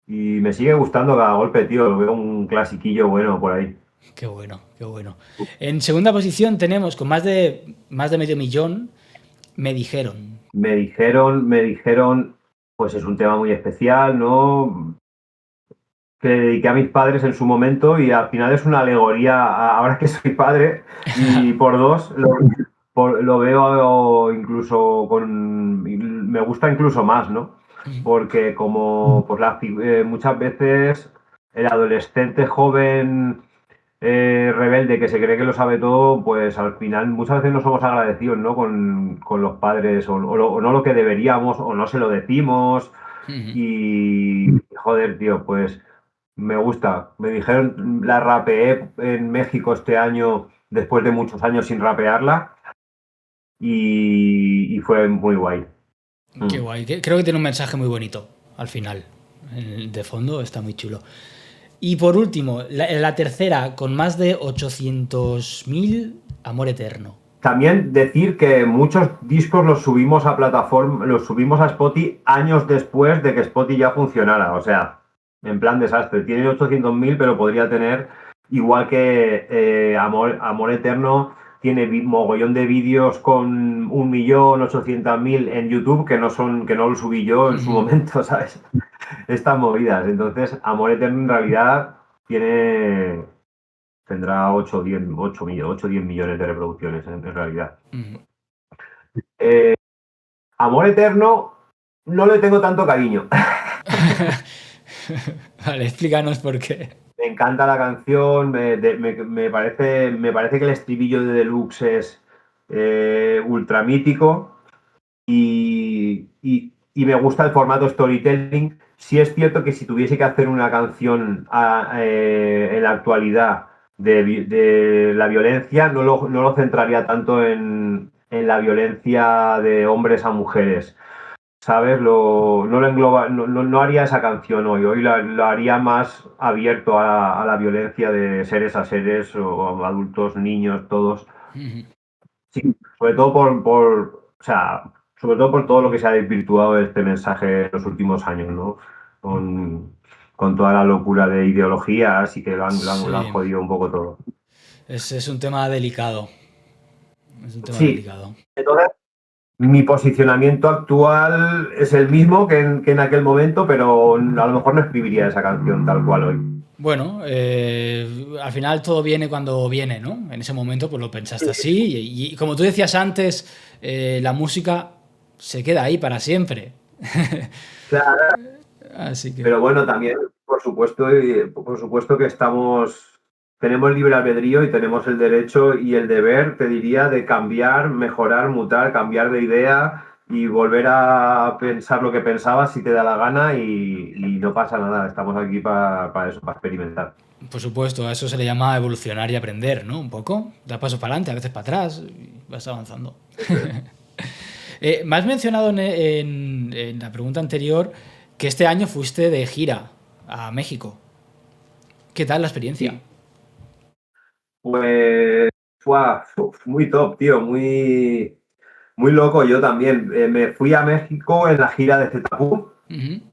y me sigue gustando cada golpe, tío. Lo veo un clasiquillo bueno por ahí. Qué bueno, qué bueno. En segunda posición tenemos con más de 500.000, me dijeron. Me dijeron, pues es un tema muy especial, ¿no? Que dediqué a mis padres en su momento y al final es una alegoría, ahora que soy padre y por dos, lo veo incluso me gusta incluso más, ¿no? Porque como pues muchas veces el adolescente joven rebelde que se cree que lo sabe todo, pues al final muchas veces no somos agradecidos, ¿no? Con los padres o no lo que deberíamos o no se lo decimos Ujú. y joder, tío, pues me gusta. Me dijeron, la rapeé en México este año después de muchos años sin rapearla y fue muy guay. Qué Mm. guay. Creo que tiene un mensaje muy bonito al final. De fondo está muy chulo. Y por último, la tercera, con más de 800.000, Amor Eterno. También decir que muchos discos los subimos a plataforma, los subimos a Spotify años después de que Spotify ya funcionara. O sea, en plan desastre. Tiene 800.000, pero podría tener, igual que Amor Eterno, tiene mogollón de vídeos con 1.800.000 en YouTube que no lo subí yo en su Ujú. momento, ¿sabes? Estas movidas. Entonces, Amor Eterno en realidad tendrá 8 o 10 millones de reproducciones en realidad. Ujú. Eh, Amor Eterno no le tengo tanto cariño. Vale, explícanos por qué. Me encanta la canción, me parece que el estribillo de Deluxe es ultra mítico y me gusta el formato storytelling. Sí es cierto que si tuviese que hacer una canción en la actualidad de la violencia, no lo centraría tanto en la violencia de hombres a mujeres. ¿Sabes? No lo engloba, no haría esa canción hoy. Hoy lo haría más abierto a la violencia de seres a seres o adultos, niños, todos. Ujú. Sí, sobre todo o sea, sobre todo por todo lo que se ha desvirtuado de este mensaje en los últimos años, ¿no? Con, con toda la locura de ideologías y que lo han Sí, jodido un poco todo. es un tema delicado. Es un tema Sí, delicado. entonces mi posicionamiento actual es el mismo que en aquel momento, pero a lo mejor no escribiría esa canción tal cual hoy. Bueno, al final todo viene cuando viene, ¿no? En ese momento pues lo pensaste así y como tú decías antes, la música se queda ahí para siempre. Claro, Así que, pero bueno, también, por supuesto que tenemos libre albedrío y tenemos el derecho y el deber, te diría, de cambiar, mejorar, mutar, cambiar de idea y volver a pensar lo que pensabas si te da la gana y no pasa nada. Estamos aquí para eso, para experimentar. Por supuesto, a eso se le llama evolucionar y aprender, ¿no? Un poco. Da pasos para adelante, a veces para atrás, y vas avanzando. Me has mencionado en la pregunta anterior que este año fuiste de gira a México. ¿Qué tal la experiencia? Sí, pues muy top, tío, muy loco yo también. Me fui a México en la gira de Zetapu, Ujú.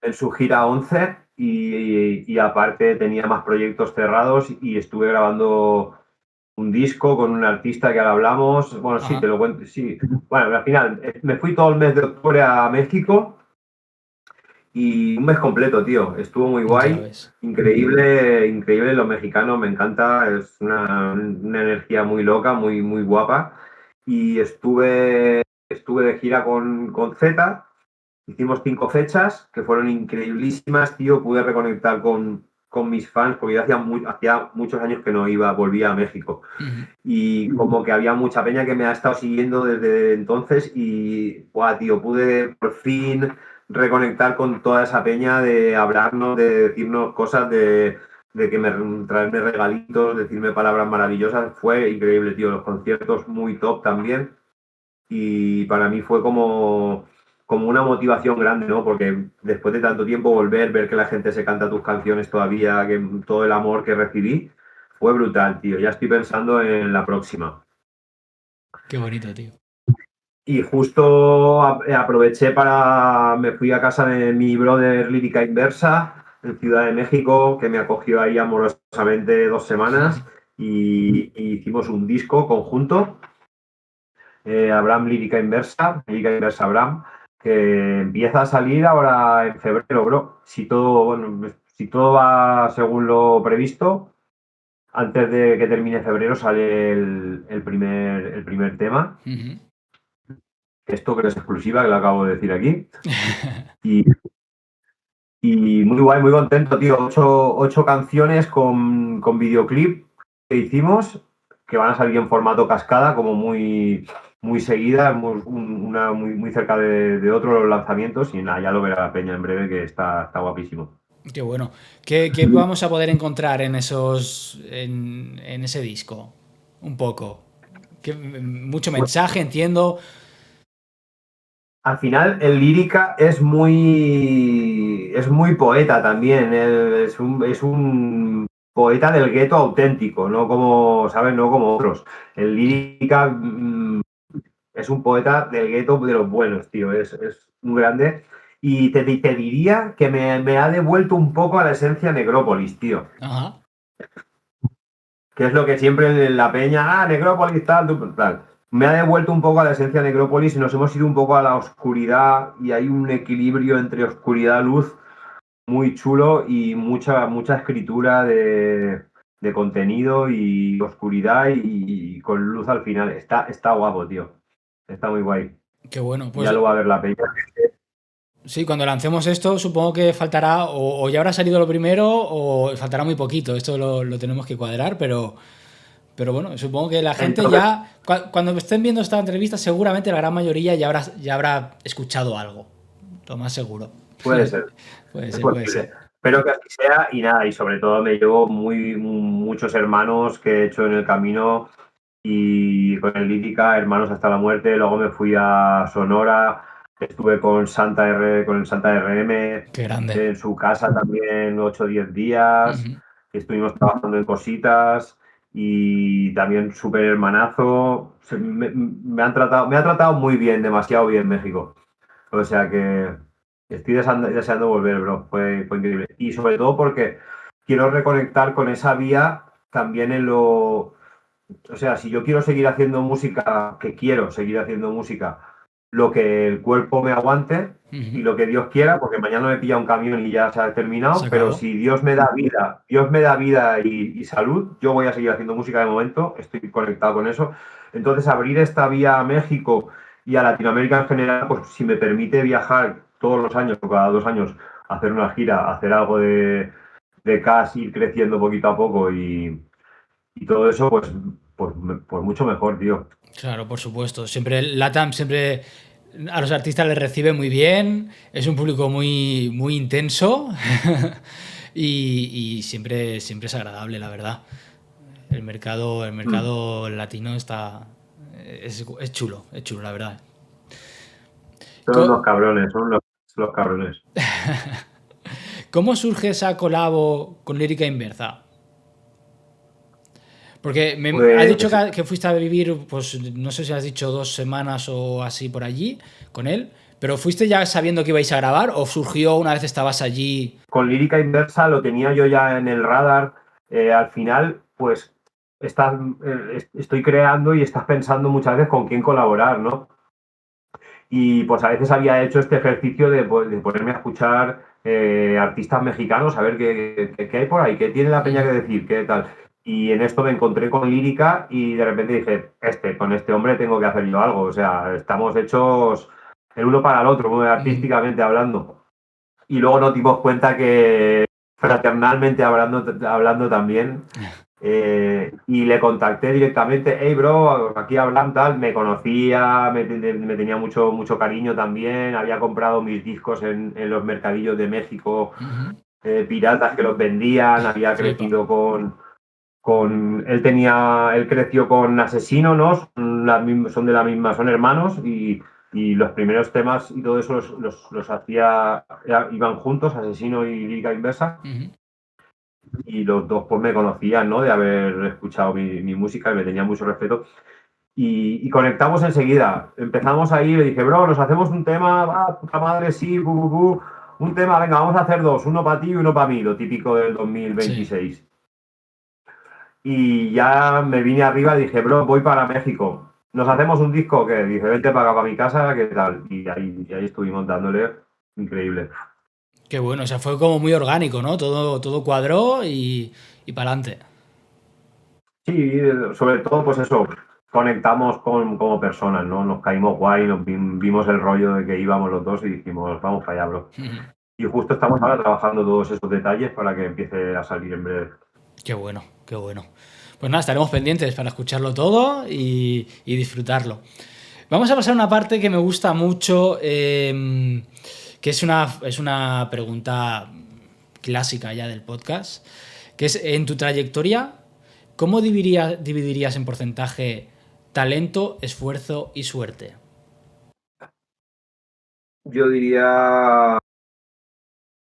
en su gira 11 y aparte tenía más proyectos cerrados y estuve grabando un disco con un artista que ahora hablamos. Bueno, sí, te Ajá, lo cuento, sí. Bueno, al final me fui todo el mes de octubre a México y un mes completo, tío. Estuvo muy ya guay. ves. Increíble, increíble los mexicanos, me encanta. Es una energía muy loca, muy guapa. Y estuve de gira con Z. Hicimos 5 fechas que fueron increíblísimas, tío. Pude reconectar con mis fans porque yo hacía muchos años que no volvía a México. Ujú. Y como que había mucha peña que me ha estado siguiendo desde entonces y, guau, tío, pude por fin reconectar con toda esa peña de hablarnos, de decirnos cosas, de que traerme regalitos, decirme palabras maravillosas. Fue increíble, tío. Los conciertos muy top también y para mí fue como una motivación grande, ¿no? Porque después de tanto tiempo volver, ver que la gente se canta tus canciones todavía, que todo el amor que recibí, fue brutal, tío. Ya estoy pensando en la próxima. Qué bonito, tío. Y justo aproveché me fui a casa de mi brother Lírica Inversa en Ciudad de México, que me acogió ahí amorosamente 2 semanas y hicimos un disco conjunto, Abraham Lírica Inversa Abraham, que empieza a salir ahora en febrero, bro. Si todo va según lo previsto, antes de que termine febrero sale el primer tema. Ujú. Esto que es exclusiva, que lo acabo de decir aquí. Y, y muy guay, muy contento, tío. 8 canciones con videoclip que hicimos, que van a salir en formato cascada, como muy seguidas, muy cerca de otros lanzamientos. Y nada, ya lo verá la peña en breve, que está guapísimo. Qué bueno. ¿Qué vamos a poder encontrar en ese disco? Un poco. Mucho mensaje, entiendo. Al final, el lírica es muy poeta también. Es un poeta del gueto auténtico, no como, ¿sabes? No como otros. El lírica es un poeta del gueto de los buenos, tío. Es un grande. Y te diría que me ha devuelto un poco a la esencia Necrópolis, tío. Ajá. Que es lo que siempre en la peña, Necrópolis, tal, tal. Me ha devuelto un poco a la esencia de Necrópolis y nos hemos ido un poco a la oscuridad y hay un equilibrio entre oscuridad y luz muy chulo y mucha escritura de contenido y oscuridad y con luz al final. Está guapo, tío. Está muy guay. Qué bueno. Ya Pues lo va a ver la peña. sí, cuando lancemos esto, supongo que faltará, o ya habrá salido lo primero, o faltará muy poquito. Esto lo tenemos que cuadrar, pero bueno, supongo que la gente Entonces, ya, cuando estén viendo esta entrevista, seguramente la gran mayoría ya habrá escuchado algo. Lo más seguro. puede ser. Puede Es ser, puede posible. ser. Espero que así sea y nada, y sobre todo me llevo muchos hermanos que he hecho en el camino y con el Lírica, hermanos hasta la muerte. Luego me fui a Sonora, estuve con el Santa RM Qué grande. en su casa también 8 o 10 días. Ujú. Estuvimos trabajando en cositas y también súper hermanazo. Me ha tratado muy bien, demasiado bien México. O sea que estoy deseando volver, bro. Fue increíble. Y sobre todo porque quiero reconectar con esa vía también en lo. O sea, si yo quiero seguir haciendo música, que quiero seguir haciendo música, lo que el cuerpo me aguante y Ujú. lo que Dios quiera, porque mañana me pilla un camión y ya se ha Se terminado, pero acabó. si Dios me da vida y salud, yo voy a seguir haciendo música de momento, estoy conectado con eso. Entonces, abrir esta vía a México y a Latinoamérica en general, pues si me permite viajar todos los años o cada 2 años, hacer una gira, hacer algo de Cash ir creciendo poquito a poco y todo eso, pues mucho mejor, tío. Claro, por supuesto. Siempre LATAM siempre a los artistas les recibe muy bien, es un público muy, muy intenso y siempre, siempre es agradable, la verdad. El Mm. mercado latino está es chulo, la verdad. Son Co- unos cabrones, son los cabrones. ¿Cómo surge esa colabo con Lírica Inversa? Porque me has dicho Pues que fuiste a vivir, pues no sé si has dicho 2 semanas o así por allí con él, pero ¿fuiste ya sabiendo que ibais a grabar o surgió una vez estabas allí? con Lírica Inversa lo tenía yo ya en el radar. Al final, pues estoy creando y estás pensando muchas veces con quién colaborar, ¿no? Y pues a veces había hecho este ejercicio de ponerme a escuchar artistas mexicanos, a ver qué hay por ahí, qué tiene la peña que decir, qué tal. Y en esto me encontré con Lírica y de repente dije, con este hombre tengo que hacer yo algo. O sea, estamos hechos el uno para el otro, muy artísticamente hablando. Y luego nos dimos cuenta que fraternalmente hablando también, y le contacté directamente, hey bro, aquí hablan tal, me conocía, me tenía mucho cariño también, había comprado mis discos en los mercadillos de México, piratas que los vendían, había Flipa. crecido él creció con Asesino, ¿no? Son de la misma, son hermanos y los primeros temas y todo eso los hacía, iban juntos, Asesino y Liga Inversa, y los dos pues me conocían, ¿no? De haber escuchado mi música y me tenían mucho respeto. Y conectamos enseguida. Empezamos ahí, le dije, bro, nos hacemos un tema, va, puta madre, sí, un tema, venga, vamos a hacer dos, uno para ti y uno para mí, lo típico del Sí. 2026. Y ya me vine arriba y dije, bro, voy para México. ¿Nos hacemos un disco? Que dice, vente para acá, para mi casa, ¿qué tal? Y ahí estuvimos dándole. Increíble. Qué bueno, o sea, fue como muy orgánico, ¿no? Todo cuadró y para adelante. Sí, sobre todo, pues eso, conectamos como personas, ¿no? Nos caímos guay, vimos el rollo de que íbamos los dos y dijimos, vamos para allá, bro. Y justo estamos ahora trabajando todos esos detalles para que empiece a salir en breve. Qué bueno, qué bueno. Pues nada, estaremos pendientes para escucharlo todo y disfrutarlo. Vamos a pasar a una parte que me gusta mucho, que es una pregunta clásica ya del podcast, que es en tu trayectoria, ¿cómo dividirías en porcentaje talento, esfuerzo y suerte? Yo diría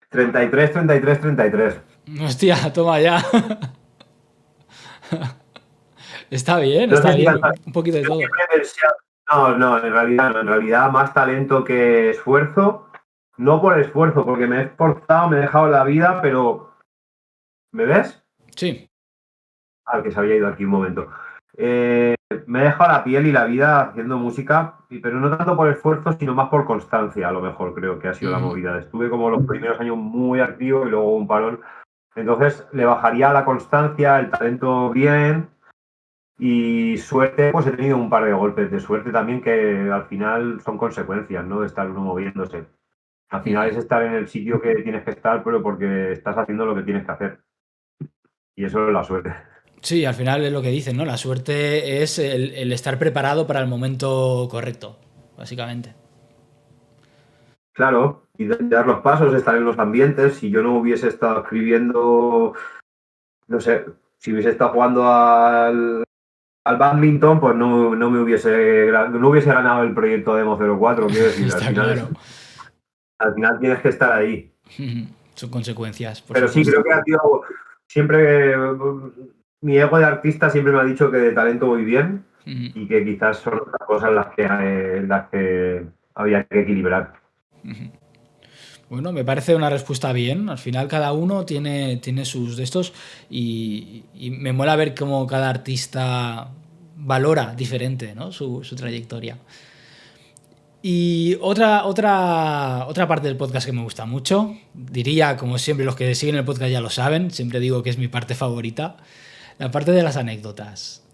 33, 33, 33. Hostia, toma ya. No Está sé si bien, vas a... un poquito de Yo todo. siempre pensé... No, en realidad no. En realidad más talento que esfuerzo. No por esfuerzo, porque me he esforzado, me he dejado la vida, pero... ¿Me ves? Sí. Al que se había ido aquí un momento. Me he dejado la piel y la vida haciendo música, pero no tanto por esfuerzo, sino más por constancia, a lo mejor creo que ha sido la Ujú. movida. Estuve como los primeros años muy activo y luego un parón. Entonces le bajaría la constancia, el talento bien y suerte, pues he tenido un par de golpes de suerte también que al final son consecuencias, ¿no? De estar uno moviéndose. Al final es estar en el sitio que tienes que estar, pero porque estás haciendo lo que tienes que hacer. Y eso es la suerte. Sí, al final es lo que dicen, ¿no? La suerte es el estar preparado para el momento correcto, básicamente. Claro, y dar los pasos, estar en los ambientes. Si yo no hubiese estado escribiendo, no sé, si hubiese estado jugando al badminton, pues no hubiese ganado el proyecto Demo 04, quiero decir, Está claro. al final tienes que estar ahí. Son consecuencias, por Pero sí, creo supuesto. que ha sido siempre, mi ego de artista siempre me ha dicho que de talento voy bien y que quizás son otras cosas las que había que equilibrar. Bueno, me parece una respuesta bien. Al final cada uno tiene sus de estos y me mola ver cómo cada artista valora diferente, ¿no? Su trayectoria. Y otra parte del podcast que me gusta mucho, diría, como siempre, los que siguen el podcast ya lo saben, siempre digo que es mi parte favorita, la parte de las anécdotas.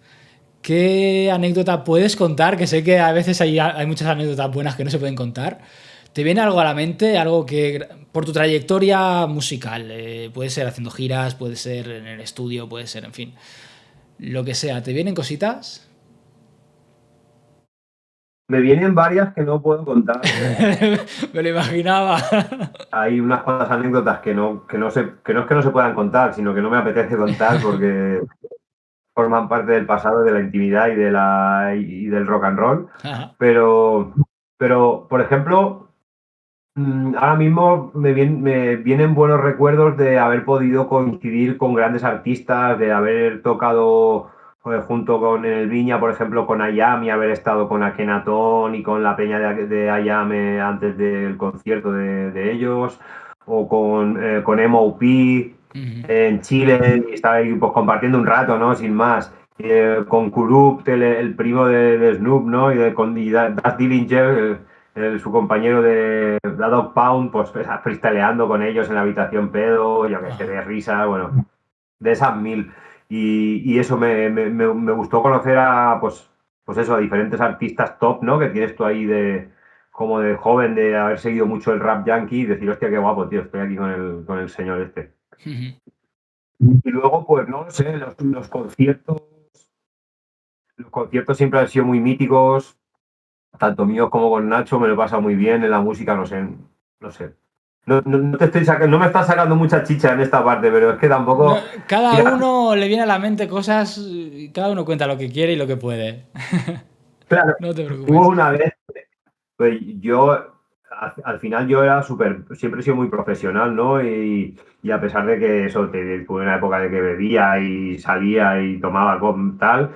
¿Qué anécdota puedes contar? Que sé que a veces hay muchas anécdotas buenas que no se pueden contar. ¿Te viene algo a la mente? Algo que, por tu trayectoria musical, puede ser haciendo giras, puede ser en el estudio, puede ser, en fin, lo que sea. ¿Te vienen cositas? Me vienen varias que no puedo contar. Me lo imaginaba. Hay unas cuantas anécdotas que no es que no se puedan contar, sino que no me apetece contar porque forman parte del pasado, de la intimidad y del rock and roll. Ajá. Pero por ejemplo, ahora mismo me vienen buenos recuerdos de haber podido coincidir con grandes artistas, de haber tocado junto con el Viña, por ejemplo, con Ayam y haber estado con Akhenaton y con la peña de Ayam antes del concierto de ellos, o con M.O.P. Ujú. en Chile y estar ahí pues, compartiendo un rato, ¿no? Sin más. Con Kurupt, el primo de Snoop, ¿no? Y Das Dillinger, su compañero de la Dog Pound, pues freestyleando con ellos en la habitación pedo, yo que sé, Ajá. de risa, bueno, de esas mil. Y eso me gustó conocer pues eso, a diferentes artistas top, ¿no? Que tienes tú ahí como de joven, de haber seguido mucho el rap yankee y decir, hostia, qué guapo, tío, estoy aquí con el señor este. Ujú. Y luego, pues no sé, los conciertos siempre han sido muy míticos, tanto míos como con Nacho, me lo he pasado muy bien en la música, no sé. No te no me estás sacando mucha chicha en esta parte, pero es que No, tampoco. cada Mira, uno le viene a la mente cosas, cada uno cuenta lo que quiere y lo que puede. claro, No te hubo preocupes. una vez, pues yo, al final yo era siempre he sido muy profesional, ¿no? Y a pesar de que eso, tuve una época de que bebía y salía y tomaba con tal,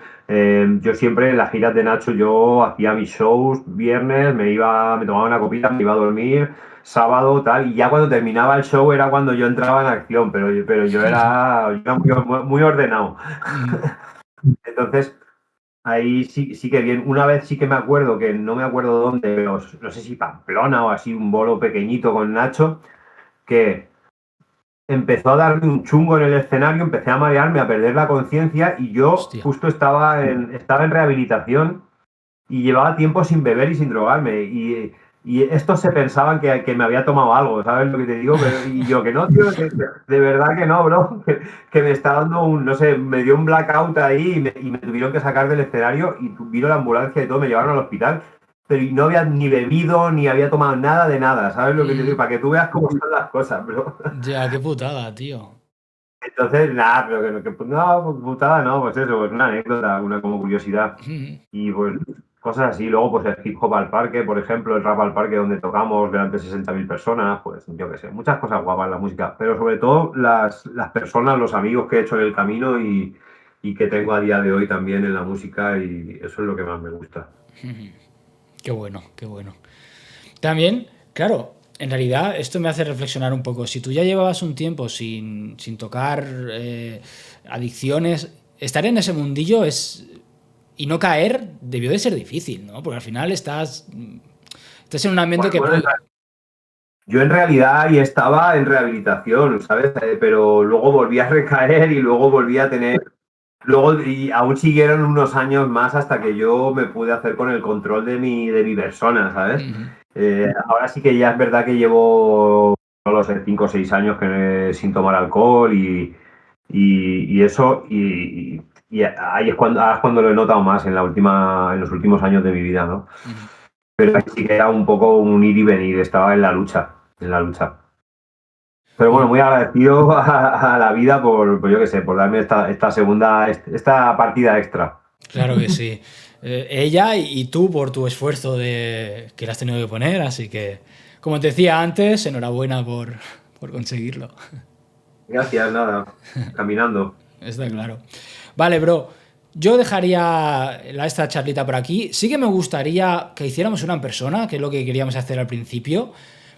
yo siempre en las giras de Nacho yo hacía mis shows viernes, me tomaba una copita, me iba a dormir, sábado tal, y ya cuando terminaba el show era cuando yo entraba en acción, pero yo era muy ordenado. Ujú. Entonces, ahí sí que bien. Una vez sí que me acuerdo, que no me acuerdo dónde, pero no sé si Pamplona o así, un bolo pequeñito con Nacho, que empezó a darme un chungo en el escenario, empecé a marearme, a perder la conciencia y yo Hostia. justo estaba en rehabilitación y llevaba tiempo sin beber y sin drogarme. Y estos se pensaban que me había tomado algo, ¿sabes lo que te digo? Y yo que no, tío, de verdad que no, bro. Que me está dando no sé, me dio un blackout ahí y me tuvieron que sacar del escenario y vino la ambulancia y todo, me llevaron al hospital. Pero no había ni bebido ni había tomado nada de nada, ¿sabes lo que te digo? Mm. Para que tú veas cómo son las cosas, bro. Ya, qué putada, tío. Entonces, nada, pero no, pues, putada, no, pues eso, pues una anécdota, una como curiosidad. Ujú. Y pues cosas así. Luego, pues el hip hop al parque, por ejemplo, el rap al parque donde tocamos delante de 60.000 personas, pues yo qué sé, muchas cosas guapas en la música. Pero sobre todo las personas, los amigos que he hecho en el camino y que tengo a día de hoy también en la música y eso es lo que más me gusta. Qué bueno, qué bueno. También, claro, en realidad esto me hace reflexionar un poco. Si tú ya llevabas un tiempo sin tocar adicciones, estar en ese mundillo y no caer debió de ser difícil, ¿no? Porque al final estás en un ambiente Bueno, que bueno, puede... yo en realidad y estaba en rehabilitación, ¿sabes? Pero luego volví a recaer y luego volví a tener. Luego, y aún siguieron unos años más hasta que yo me pude hacer con el control de mi persona, ¿sabes? Ujú. Ahora sí que ya es verdad que llevo, no lo sé, 5 o 6 años sin tomar alcohol y eso, y ahí ahora es cuando lo he notado más en los últimos años de mi vida, ¿no? Ujú. Pero ahí sí que era un poco un ir y venir, estaba en la lucha. Pero bueno, Bueno, muy agradecido a la vida por yo qué sé, por darme esta partida extra. claro que sí. Ella y tú por tu esfuerzo que le has tenido que poner, así que, como te decía antes, enhorabuena por conseguirlo. Gracias, nada, caminando. Está claro. Vale, bro. Yo dejaría esta charlita por aquí. Sí que me gustaría que hiciéramos una en persona, que es lo que queríamos hacer al principio,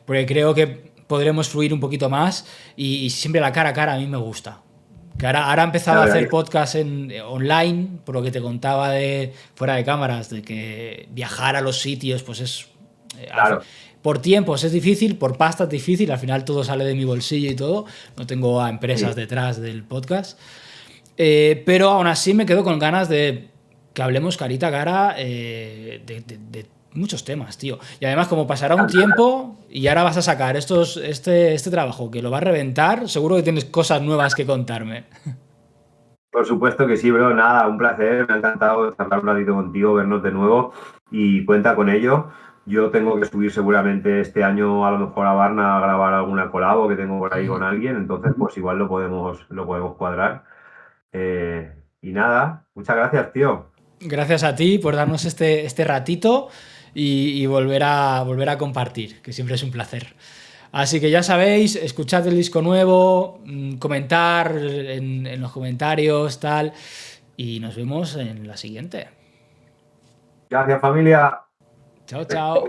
porque creo que podremos fluir un poquito más y siempre la cara a cara a mí me gusta. Que ahora he La empezado a verdad hacer que podcast online, por lo que te contaba de fuera de cámaras, de que viajar a los sitios, pues es... claro, por tiempos es difícil, por pasta es difícil, al final todo sale de mi bolsillo y todo, no tengo a empresas sí. detrás del podcast. Pero aún así me quedo con ganas de que hablemos carita a cara, muchos temas, tío. Y además, como pasará un tiempo y ahora vas a sacar este trabajo que lo va a reventar, seguro que tienes cosas nuevas que contarme. Por supuesto que sí, bro. Nada, un placer. Me ha encantado charlar un ratito contigo, vernos de nuevo y cuenta con ello. Yo tengo que subir seguramente este año a lo mejor a Varna a grabar alguna colabo que tengo por ahí con alguien, entonces pues igual lo podemos cuadrar. Y nada, muchas gracias, tío. Gracias a ti por darnos este ratito y volver a compartir, que siempre es un placer. Así que ya sabéis, escuchad el disco nuevo, comentar en los comentarios, tal, y nos vemos en la siguiente. Gracias, familia. Chao, chao.